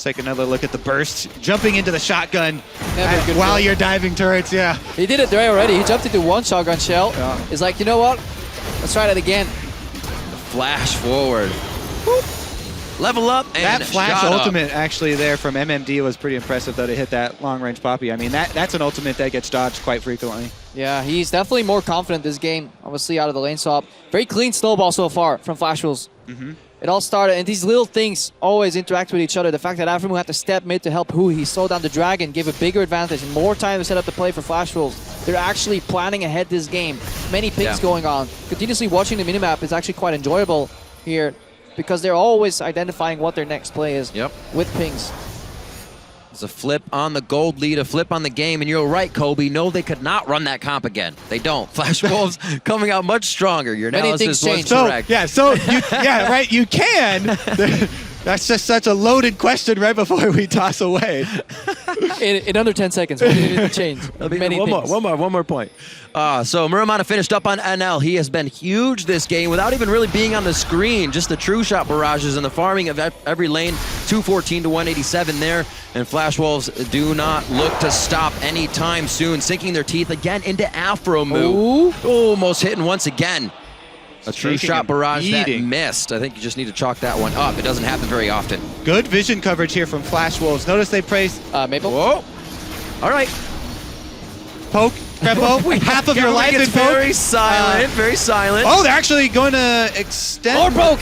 Take another look at the burst, jumping into the shotgun while you're diving turrets. Yeah, he did it there already. He jumped into one shotgun shell. He's like, you know what? Let's try that again. Flash forward. Whoop. Level up and that flash ultimate up. Actually there from MMD was pretty impressive, though, to hit that long range poppy. I mean, that's an ultimate that gets dodged quite frequently. Yeah, he's definitely more confident this game. Obviously out of the lane swap. Very clean snowball so far from Flash Wolves. It all started, and these little things always interact with each other. The fact that Aphromoo had to step mid to help Huhi, he slowed down the dragon, gave a bigger advantage and more time to set up the play for Flash Wolves. They're actually planning ahead this game. Many pings going on. Continuously watching the minimap is actually quite enjoyable here, because they're always identifying what their next play is with pings. It's a flip on the gold lead, a flip on the game, and you're right, Kobe. No, they could not run that comp again. They don't. Flash Wolves coming out much stronger. Your analysis was correct. You can. That's just such a loaded question right before we toss away. in under 10 seconds, what did it change? One more point. So Muramana finished up on NL. He has been huge this game without even really being on the screen. Just the true shot barrages and the farming of every lane. 214 to 187 there. And Flash Wolves do not look to stop anytime soon. Sinking their teeth again into Aphromoo. Almost hitting once again. A true shot barrage that missed. I think you just need to chalk that one up. It doesn't happen very often. Good vision coverage here from Flash Wolves. Notice they praised Maple. Whoa. All right. Poke. Crepo. Half of your life in poke. Very silent. Very silent. Oh, they're actually going to extend. More poke.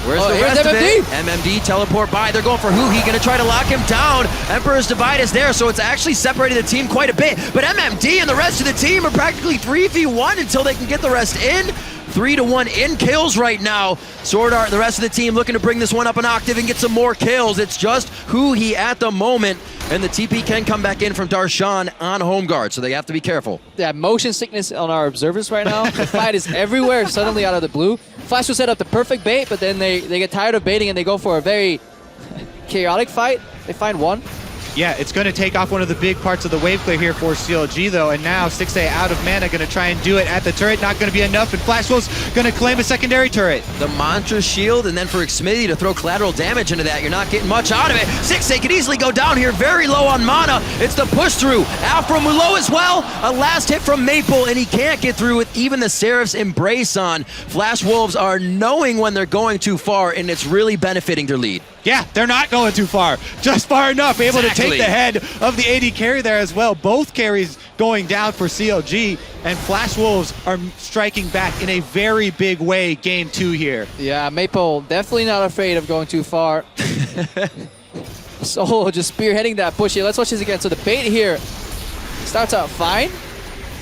Where's the rest of it? MMD teleport by. They're going for Huhi, going to try to lock him down. Emperor's Divide is there, so it's actually separated the team quite a bit. But MMD and the rest of the team are practically 3v1 until they can get the rest in. 3-1 in kills right now. Sword Art and the rest of the team looking to bring this one up an octave and get some more kills. It's just Huhi at the moment. and the TP can come back in from Darshan on home guard, so they have to be careful. Yeah, motion sickness on our observers right now. The fight is everywhere, suddenly out of the blue. Flash will set up the perfect bait, but then they get tired of baiting and they go for a very chaotic fight. They find one. Yeah, it's going to take off one of the big parts of the wave clear here for CLG, though, and now 6A out of mana, going to try and do it at the turret. Not going to be enough, and Flash Wolves going to claim a secondary turret. The Mantra Shield, and then for Xmithie to throw collateral damage into that, you're not getting much out of it. 6A could easily go down here, very low on mana. It's the push through. Afro Mulo as well. A last hit from Maple, and he can't get through with even the Seraph's Embrace on. Flash Wolves are knowing when they're going too far, and it's really benefiting their lead. Yeah, they're not going too far. Just far enough, able to take the head of the AD carry there as well. Both carries going down for CLG, and Flash Wolves are striking back in a very big way game 2 here. Yeah, Maple definitely not afraid of going too far. Solo just spearheading that push here. Let's watch this again. So the bait here starts out fine.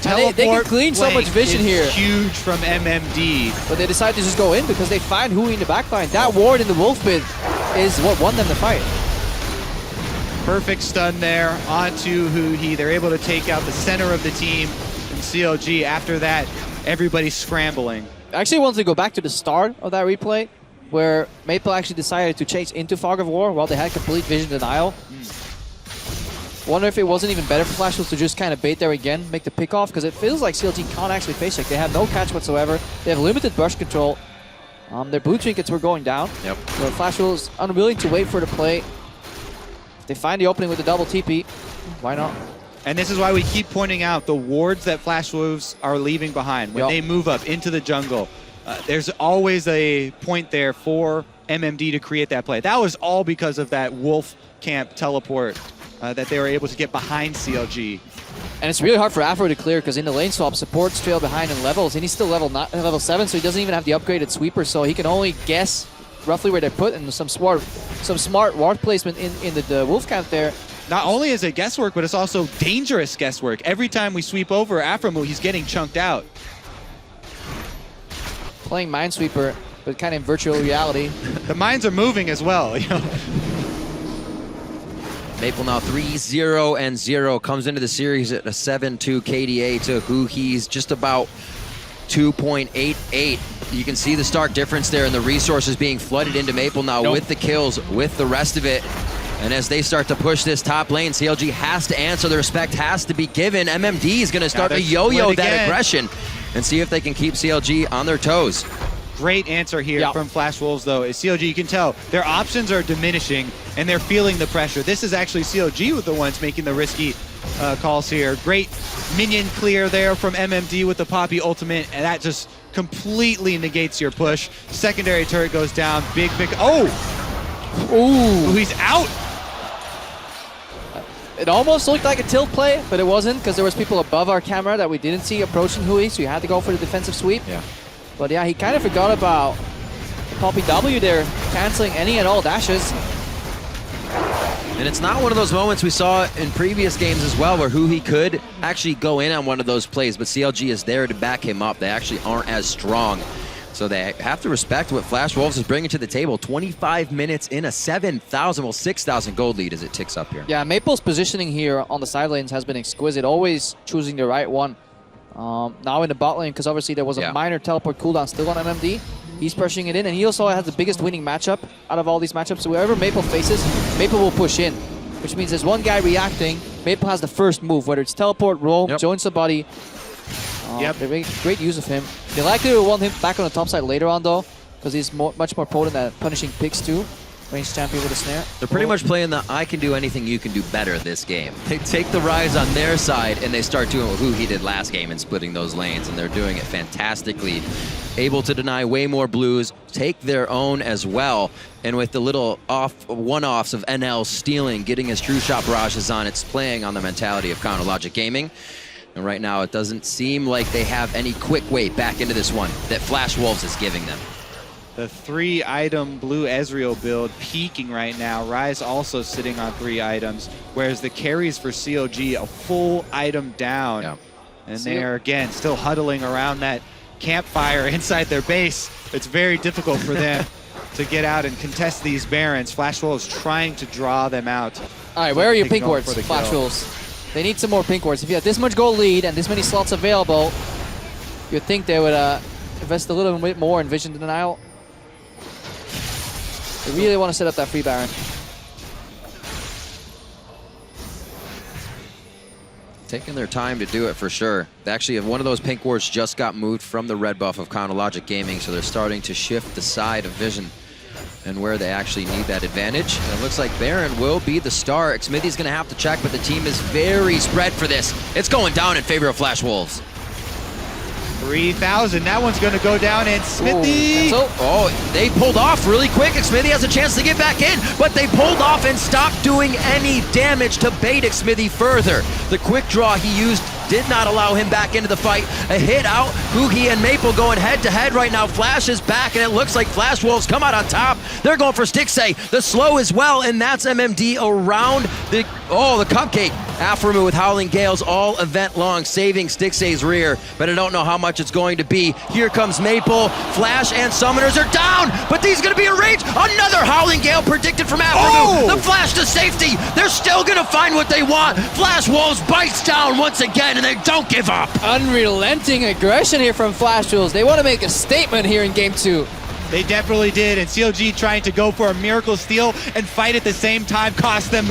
They can clean so much vision here. Huge from MMD. But they decide to just go in because they find Hui in the backline. That ward in the Wolf Pit is what won them the fight. Perfect stun there onto Hui. They're able to take out the center of the team in CLG. After that, everybody's scrambling. I actually wanted to go back to the start of that replay where Maple actually decided to chase into Fog of War while they had complete vision denial. Wonder if it wasn't even better for Flash Wolves to just kind of bait there again, make the pick off, because it feels like CLG can't actually face check. They have no catch whatsoever. They have limited brush control. Their blue trinkets were going down. Yep. So Flash Wolves unwilling to wait for the play. If they find the opening with the double TP, why not? And this is why we keep pointing out the wards that Flash Wolves are leaving behind. When they move up into the jungle, there's always a point there for MMD to create that play. That was all because of that Wolf Camp teleport that they were able to get behind CLG. And it's really hard for Afro to clear because in the lane swap, supports trail behind in levels, and he's still level 7, so he doesn't even have the upgraded sweeper, so he can only guess roughly where they're put, and some smart ward placement in the Wolf Camp there. Not only is it guesswork, but it's also dangerous guesswork. Every time we sweep over Afromu, he's getting chunked out. Playing Minesweeper, but kind of in virtual reality. The mines are moving as well, you know. Maple now 3-0-0, comes into the series at a 7-2 KDA to Huhi's just about 2.88. You can see the stark difference there in the resources being flooded into Maple now with the kills, with the rest of it. And as they start to push this top lane, CLG has to answer. The respect has to be given. MMD is going to start to yo-yo that aggression and see if they can keep CLG on their toes. Great answer here from Flash Wolves, though. Is CLG, you can tell their options are diminishing and they're feeling the pressure. This is actually CLG with the ones making the risky calls here. Great minion clear there from MMD with the Poppy ultimate, and that just completely negates your push. Secondary turret goes down. Big. Oh! Ooh, he's out. It almost looked like a tilt play, but it wasn't because there was people above our camera that we didn't see approaching Hui, so you had to go for the defensive sweep. Yeah. But yeah, he kind of forgot about the Poppy W there, canceling any and all dashes. And it's not one of those moments we saw in previous games as well where Hui could actually go in on one of those plays, but CLG is there to back him up. They actually aren't as strong. So they have to respect what Flash Wolves is bringing to the table. 25 minutes in a 7,000, well 6,000 gold lead as it ticks up here. Yeah, Maple's positioning here on the side lanes has been exquisite, always choosing the right one. Now in the bot lane, because obviously there was a minor teleport cooldown still on MMD. He's pushing it in, and he also has the biggest winning matchup out of all these matchups. So wherever Maple faces, Maple will push in, which means there's one guy reacting. Maple has the first move, whether it's teleport, roam, join somebody. They make great use of him. They likely will want him back on the top side later on, though, because he's much more potent at punishing picks too. Ranged champion with a snare. They're pretty much playing the I can do anything you can do better this game. They take the rise on their side and they start doing what Hui did last game and splitting those lanes, and they're doing it fantastically. Able to deny way more blues, take their own as well, and with the little one-offs of NL stealing, getting his true shot barrages on, it's playing on the mentality of Counter Logic Gaming. And right now it doesn't seem like they have any quick way back into this one that Flash Wolves is giving them. The 3-item blue Ezreal build peaking right now. Ryze also sitting on 3 items, whereas the carries for CLG a full item down. And they are, again, still huddling around that campfire inside their base. It's very difficult for them. to get out and contest these Barons. Flash Wolves trying to draw them out. All right, where are your Taking pink over wards, for the Flash kill. Wolves? They need some more pink wards. If you have this much gold lead and this many slots available, you'd think they would invest a little bit more in Vision Denial. They really want to set up that free Baron. Taking their time to do it for sure. Actually, one of those pink wards just got moved from the red buff of Chronologic Gaming, so they're starting to shift the side of Vision and where they actually need that advantage. And it looks like Baron will be the star. Xmithy's going to have to check, but the team is very spread for this. It's going down in favor of Flash Wolves. 3,000. That one's going to go down, and Smithy. They pulled off really quick. Xmithy has a chance to get back in, but they pulled off and stopped doing any damage to bait Xmithy further. The quick draw he used did not allow him back into the fight. A hit out. Hugi and Maple going head-to-head right now. Flash is back, and it looks like Flash Wolves come out on top. They're going for Stixxay. The slow as well, and that's MMD around the Cupcake. Aphromoo with Howling Gales all event long, saving Stixxay's rear, but I don't know how much it's going to be. Here comes Maple. Flash and Summoners are down, but he's going to be in range. Another Howling Gale predicted from Aphromoo. The Flash to safety. They're still going to find what they want. Flash Wolves bites down once again, and they don't give up. Unrelenting aggression here from Flash Wolves. They want to make a statement here in Game 2. They definitely did, and CLG trying to go for a Miracle Steal and fight at the same time cost them.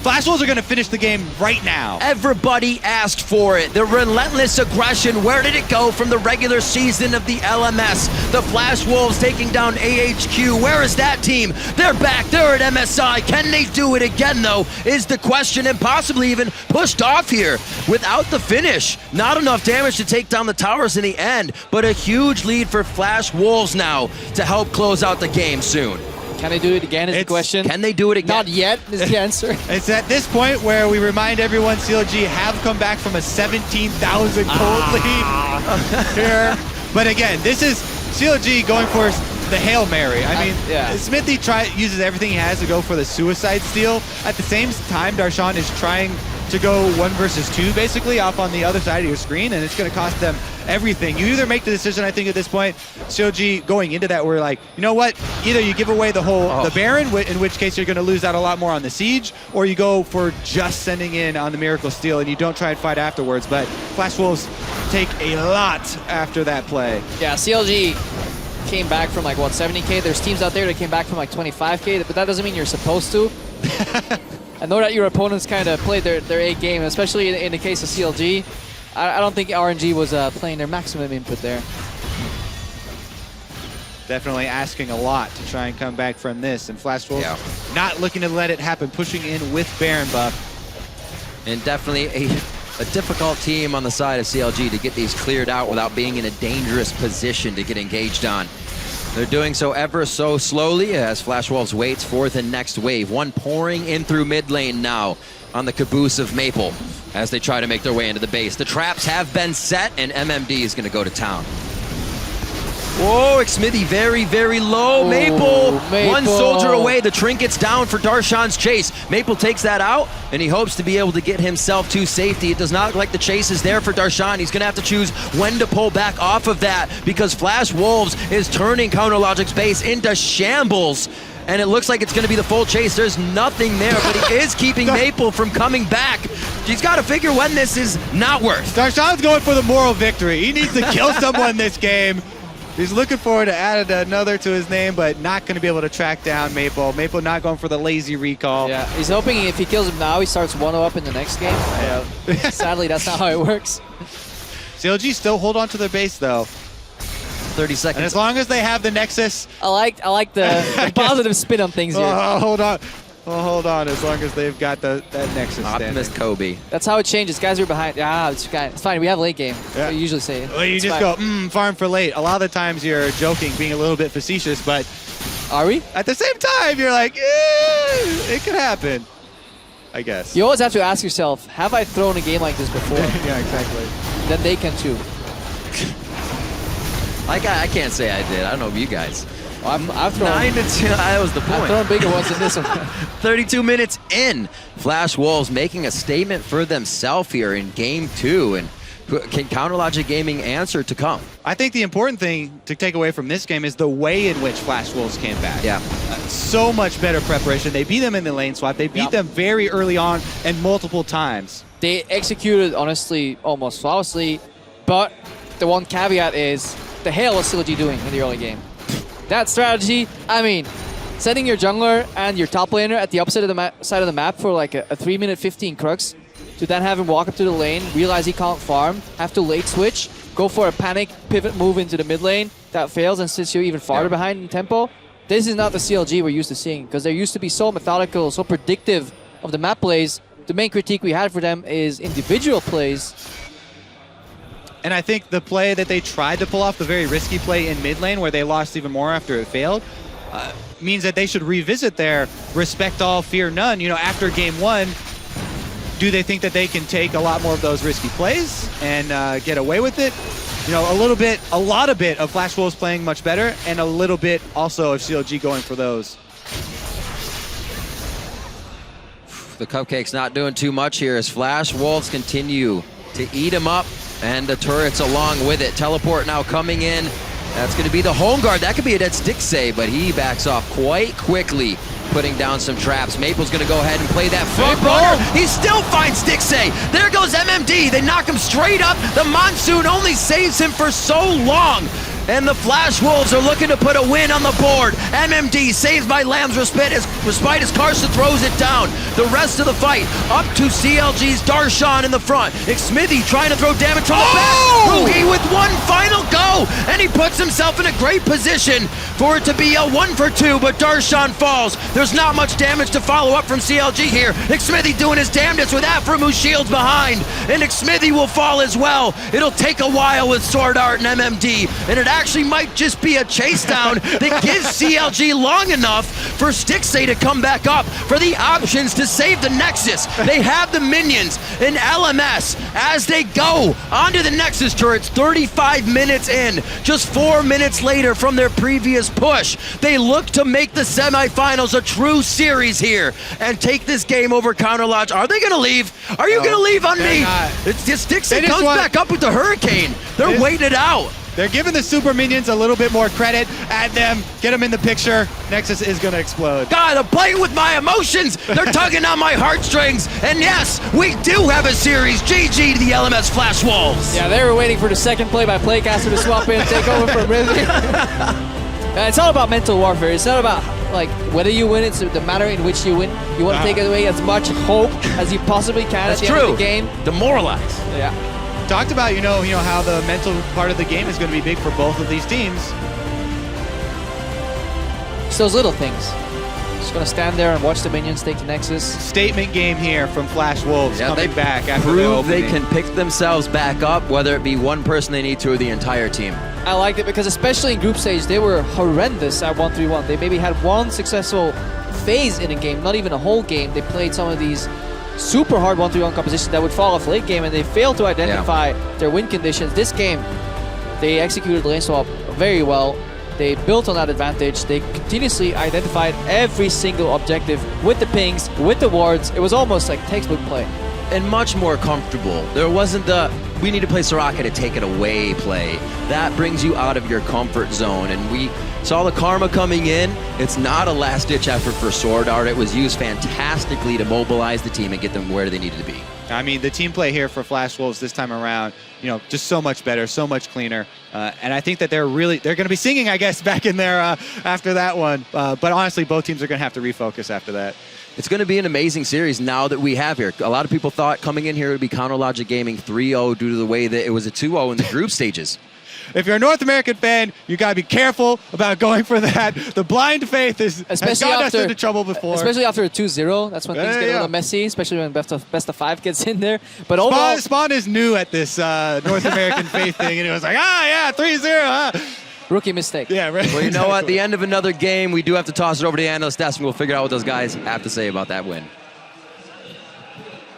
Flash Wolves are going to finish the game right now. Everybody asked for it. The relentless aggression, where did it go from the regular season of the LMS? The Flash Wolves taking down AHQ. Where is that team? They're back. They're at MSI. Can they do it again, though, is the question, and possibly even pushed off here without the finish. Not enough damage to take down the towers in the end, but a huge lead for Flash Wolves now to help close out the game soon. Can they do it again is the question. Can they do it again? Not yet is the answer. It's at this point where we remind everyone CLG have come back from a 17,000 gold lead here. But again, this is CLG going for the Hail Mary. I mean, Smithy uses everything he has to go for the suicide steal. At the same time, Darshan is trying to go 1 versus 2 basically off on the other side of your screen, and it's going to cost them everything. You either make the decision, I think at this point, CLG going into that, we're like, you know what? Either you give away the whole the Baron, in which case you're going to lose out a lot more on the Siege, or you go for just sending in on the Miracle Steal and you don't try and fight afterwards. But Flash Wolves take a lot after that play. Yeah, CLG came back from like, what, 70K? There's teams out there that came back from like 25K, but that doesn't mean you're supposed to. I know that your opponents kind of played their A game, especially in the case of CLG. I don't think RNG was playing their maximum input there. Definitely asking a lot to try and come back from this, and Flash Wolves not looking to let it happen, pushing in with Baron buff. And definitely a difficult team on the side of CLG to get these cleared out without being in a dangerous position to get engaged on. They're doing so ever so slowly as Flash Wolves waits for the next wave. One pouring in through mid lane now on the caboose of Maple as they try to make their way into the base. The traps have been set, and MMD is going to go to town. Whoa, Xmithy very, very low. Maple, one soldier away. The trinket's down for Darshan's chase. Maple takes that out, and he hopes to be able to get himself to safety. It does not look like the chase is there for Darshan. He's going to have to choose when to pull back off of that because Flash Wolves is turning Counterlogic's base into shambles. And it looks like it's going to be the full chase. There's nothing there, but he is keeping Maple from coming back. He's got to figure when this is not worth. Darshan's going for the moral victory. He needs to kill someone this game. He's looking forward to add another to his name, but not going to be able to track down Maple. Maple not going for the lazy recall. Yeah, he's hoping if he kills him now, he starts 1-0 up in the next game. Yeah. Sadly, that's not how it works. CLG still hold on to their base, though. 30 seconds. And as long as they have the Nexus. I like the positive spin on things here. Hold on. Well, hold on, as long as they've got that Nexus Optimist Kobe. That's how it changes. Guys are behind. It's fine. We have late game. Yeah. You usually say. Well, you just go, farm for late. A lot of the times you're joking, being a little bit facetious, but are we? At the same time, you're like, it could happen, I guess. You always have to ask yourself, have I thrown a game like this before? Yeah, exactly. Then they can too. I can't say I did. I don't know if you guys. I've thrown 9-2. That was the point. I've thrown bigger ones than this one. 32 minutes in. Flash Wolves making a statement for themselves here in game 2. And Can Counter Logic Gaming answer to come? I think the important thing to take away from this game is the way in which Flash Wolves came back. Yeah. So much better preparation. They beat them in the lane swap. They beat them very early on and multiple times. They executed, honestly, almost flawlessly, but the one caveat is, the hell was CLG doing in the early game? That strategy, I mean, setting your jungler and your top laner at the opposite of the side of the map for like a 3-minute 15 crux, to then have him walk up to the lane, realize he can't farm, have to late switch, go for a panic pivot move into the mid lane, that fails and sits you even farther behind in tempo. This is not the CLG we're used to seeing, because they're used to be so methodical, so predictive of the map plays. The main critique we had for them is individual plays. And I think the play that they tried to pull off, the very risky play in mid lane where they lost even more after it failed, means that they should revisit their respect all, fear none. You know, after game one, do they think that they can take a lot more of those risky plays and get away with it? You know, a lot of Flash Wolves playing much better, and a little bit also of CLG going for those. The Cupcake's not doing too much here as Flash Wolves continue to eat him up, and the turrets along with it. Teleport now coming in. That's going to be the home guard. That could be a dead stick save, but he backs off quite quickly, putting down some traps. Maple's going to go ahead and play that front runner. He still finds stick save. There goes MMD. They knock him straight up. The Monsoon only saves him for so long. And the Flash Wolves are looking to put a win on the board. MMD saves by Lamb's respite as Carson throws it down. The rest of the fight up to CLG's Darshan in the front. Xmithy trying to throw damage from the back. Rugi with one final go, and he puts himself in a great position for it to be a 1-for-2, but Darshan falls. There's not much damage to follow up from CLG here. Xmithy doing his damnedest with Afram, who shields behind, and Xmithy will fall as well. It'll take a while with Sword Art and MMD, and it actually might just be a chase down that gives CLG long enough for Stixay to come back up for the options to save the Nexus. They have the minions in LMS as they go onto the Nexus turrets 35 minutes in, just 4 minutes later from their previous push. They look to make the semifinals a true series here and take this game over Counter Lodge. Are they gonna leave? Are you gonna leave on me? It's just Stixay comes back up with the Hurricane. They're waiting it out. They're giving the super minions a little bit more credit. Add them, get them in the picture. Nexus is going to explode. God, I'm playing with my emotions. They're tugging on my heartstrings. And yes, we do have a series. GG to the LMS Flash Wolves. Yeah, they were waiting for the second play-by-play caster to swap in, take over from Rivian. It's all about mental warfare. It's not about like whether you win. It's the manner in which you win. You want to take away as much hope as you possibly can at the end of the game. Demoralize. Yeah. Talked about, you know how the mental part of the game is going to be big for both of these teams. It's those little things. Just going to stand there and watch the minions take the Nexus. Statement game here from Flash Wolves coming back after the prove opening. they can pick themselves back up, whether it be one person they need to or the entire team. I liked it because especially in group stage, they were horrendous at 1-3-1. They maybe had one successful phase in a game, not even a whole game. They played some of these super hard 1-3-1 compositions that would fall off late game, and they failed to identify their win conditions. This game, they executed the lane swap very well. They built on that advantage. They continuously identified every single objective with the pings, with the wards. It was almost like textbook play. And much more comfortable. There wasn't the, we need to play Soraka to take it away play. That brings you out of your comfort zone. And we saw the karma coming in. It's not a last-ditch effort for Sword Art. It was used fantastically to mobilize the team and get them where they needed to be. I mean, the team play here for Flash Wolves this time around, just so much better, so much cleaner. And I think that they're going to be singing, I guess, back in there after that one. But honestly, both teams are going to have to refocus after that. It's going to be an amazing series now that we have here. A lot of people thought coming in here it would be Counter Logic Gaming 3-0 due to the way that it was a 2-0 in the group stages. If you're a North American fan, you got to be careful about going for that. The blind faith has gotten us into trouble before. Especially after a 2-0. That's when things get a little messy, especially when best of 5 gets in there. But overall, Spawn is new at this North American faith thing, and it was like, 3-0, Rookie mistake. Yeah, right. Well, you know what? At the end of another game, we do have to toss it over to the analyst desk, and we'll figure out what those guys have to say about that win.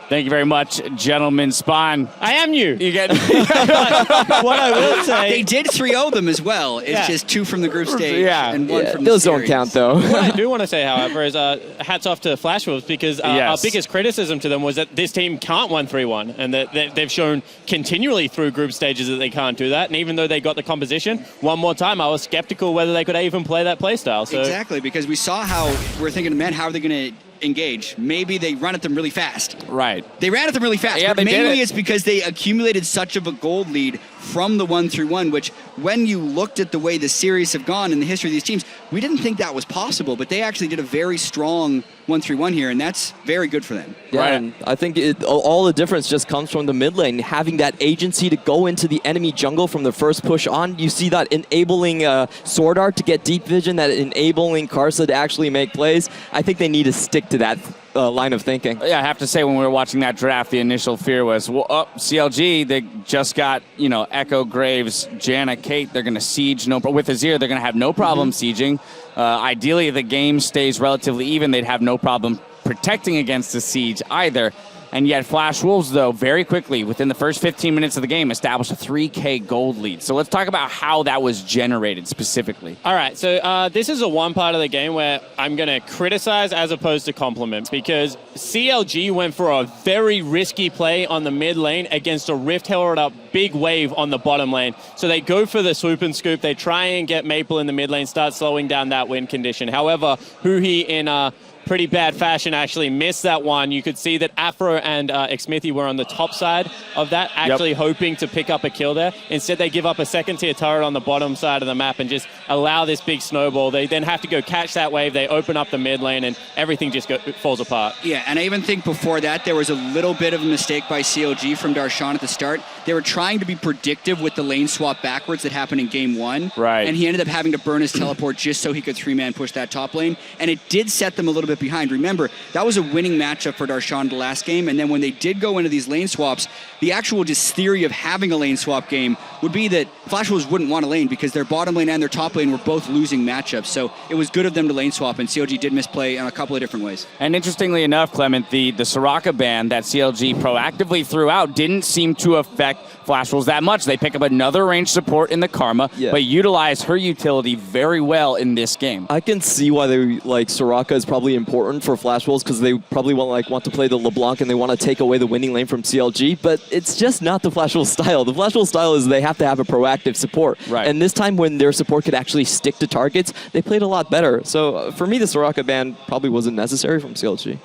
Thank you very much, gentlemen. Spawn. I am you. You get What I will say. They did 3-0 them as well. It's Yeah. just 2 from the group stage and 1 from those the don't series. count, though. What I do want to say, however, is hats off to Flash Wolves because our biggest criticism to them was that this team can't 1-3-1 and that they've shown continually through group stages that they can't do that. And even though they got the composition, one more time, I was skeptical whether they could even play that playstyle. So Exactly, because we saw how we're thinking, man, how are they going to engage? Maybe they run at them really fast. right. They ran at them really fast, Yeah, but they did mainly it. it's because they accumulated such of a gold lead from the 1-1, which when you looked at the way the series have gone in the history of these teams, we didn't think that was possible, but they actually did a very strong 1-3-1 here, and that's very good for them. Yeah, Right. and I think all the difference just comes from the mid lane, having that agency to go into the enemy jungle from the first push on. You see that enabling Sword Art to get deep vision, that enabling Karsa to actually make plays. I think they need to stick to that line of thinking. Yeah, I have to say, when we were watching that draft, the initial fear was, well, CLG, they just got, Echo, Graves, Janna, Kate. They're going to siege. With Azir, they're going to have no problem sieging. Ideally, the game stays relatively even. They'd have no problem protecting against the siege either. And yet Flash Wolves, though, very quickly, within the first 15 minutes of the game, established a 3K gold lead. So let's talk about how that was generated specifically. All right, so this is a one part of the game where I'm going to criticize as opposed to compliment because CLG went for a very risky play on the mid lane against a Rift held up big wave on the bottom lane. So they go for the swoop and scoop. They try and get Maple in the mid lane, start slowing down that win condition. However, Huhi in pretty bad fashion actually missed that one. You could see that Afro and Xmithy were on the top side of that, actually hoping to pick up a kill there. Instead, they give up a second tier turret on the bottom side of the map and just allow this big snowball. They then have to go catch that wave. They open up the mid lane and everything just falls apart. Yeah, and I even think before that, there was a little bit of a mistake by CLG from Darshan at the start. They were trying to be predictive with the lane swap backwards that happened in game 1. Right. And he ended up having to burn his teleport just so he could 3-man push that top lane. And it did set them a little bit behind. Remember, that was a winning matchup for Darshan the last game. And then when they did go into these lane swaps, the actual just theory of having a lane swap game would be that Flash Wolves wouldn't want a lane because their bottom lane and their top lane were both losing matchups. So it was good of them to lane swap, and CLG did misplay in a couple of different ways. And interestingly enough, Clement, the Soraka ban that CLG proactively threw out didn't seem to affect Flash Wolves that much. They pick up another range support in the Karma, but utilize her utility very well in this game. I can see why they Soraka is probably important for Flash Wolves because they probably want to play the LeBlanc and they want to take away the winning lane from CLG, but it's just not the Flash Wolves style. The Flash Wolves style is they have to have a proactive support. Right. And this time when their support could actually stick to targets, they played a lot better. So for me, the Soraka ban probably wasn't necessary from CLG.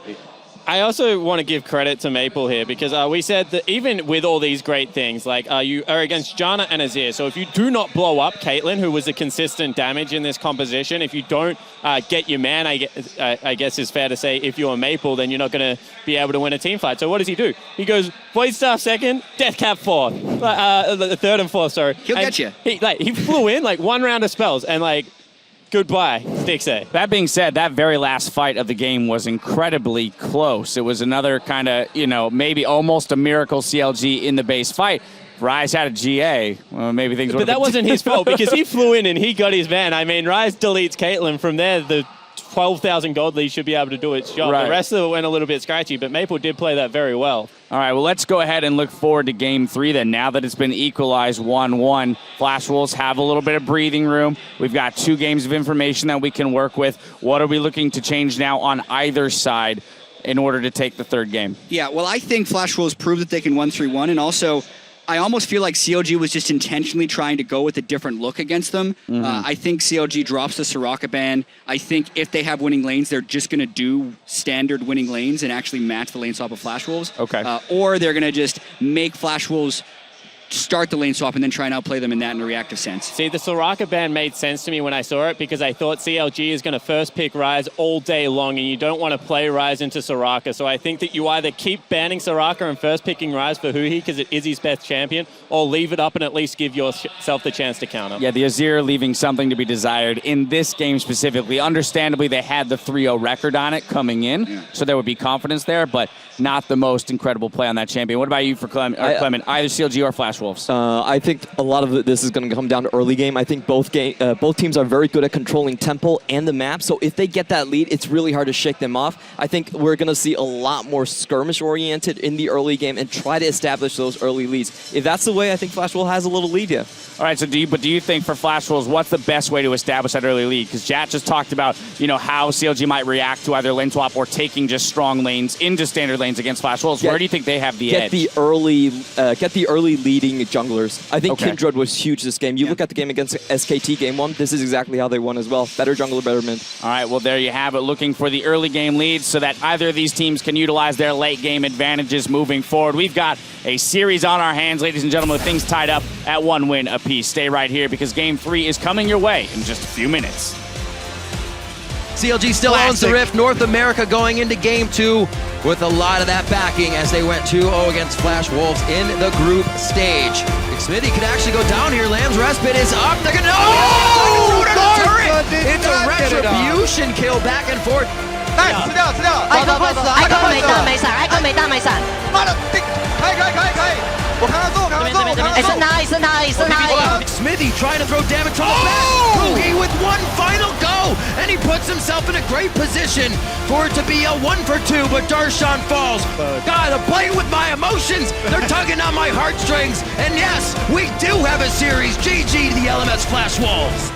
I also want to give credit to Maple here because we said that even with all these great things, like you are against Janna and Azir. So if you do not blow up Caitlyn, who was a consistent damage in this composition, if you don't get your man, I guess it's fair to say if you're a Maple, then you're not going to be able to win a team fight. So what does he do? He goes Void Staff second, Deathcap fourth, third and fourth, sorry. He'll get you. He flew in like one round of spells and goodbye, Stixay. That being said, that very last fight of the game was incredibly close. It was another kind of, maybe almost a miracle CLG in the base fight. Rise had a GA. Well, maybe things. But that wasn't his fault because he flew in and he got his van. I mean, Rise deletes Caitlyn. From there, the 12,000 gold lead should be able to do its job. Right. The rest of it went a little bit scratchy, but Maple did play that very well. All right, well, let's go ahead and look forward to Game 3 then. Now that it's been equalized 1-1, Flash Wolves have a little bit of breathing room. We've got 2 games of information that we can work with. What are we looking to change now on either side in order to take the third game? Yeah, well, I think Flash Wolves proved that they can 1-3-1, and also I almost feel like CLG was just intentionally trying to go with a different look against them. I think CLG drops the Soraka ban. I think if they have winning lanes, they're just going to do standard winning lanes and actually match the lane swap of Flash Wolves. Okay. Or they're going to just make Flash Wolves start the lane swap and then try and outplay them in that in a reactive sense. See, the Soraka ban made sense to me when I saw it because I thought CLG is going to first pick Ryze all day long and you don't want to play Ryze into Soraka. So I think that you either keep banning Soraka and first picking Ryze for Huhi because it is his best champion, or leave it up and at least give yourself the chance to counter. Yeah, the Azir leaving something to be desired in this game specifically. Understandably, they had the 3-0 record on it coming in, so there would be confidence there, but not the most incredible play on that champion. What about you for Clement? Either CLG or Flash Wolves? I think a lot of this is going to come down to early game. I think both teams are very good at controlling tempo and the map. So if they get that lead, it's really hard to shake them off. I think we're going to see a lot more skirmish-oriented in the early game and try to establish those early leads. If that's the way, I think Flash Wolves has a little lead, yeah. All right, so do you think for Flash Wolves, what's the best way to establish that early lead? Because Jat just talked about, how CLG might react to either lane swap or taking just strong lanes into standard lanes against Flash Wolves. Where do you think they have the edge? Get the early leading junglers. I think Kindred was huge this game. You look at the game against SKT game 1, this is exactly how they won as well. Better jungler, better mid. All right, well, there you have it. Looking for the early game leads so that either of these teams can utilize their late game advantages moving forward. We've got a series on our hands, ladies and gentlemen, with things tied up at 1 win apiece. Stay right here because Game 3 is coming your way in just a few minutes. CLG still owns the Rift. North America going into Game 2 with a lot of that backing as they went 2-0 against Flash Wolves in the group stage. Smithy can actually go down here. Lamb's respite is up. They're gonna It's a retribution kill back and forth. Smithy trying to throw damage from the back. Poogie with one final go, and he puts himself in a great position for it to be a 1-for-2, but Darshan falls. God, I'm playing with my emotions. They're tugging on my heartstrings. And yes, we do have a series. GG to the LMS Flash Wolves.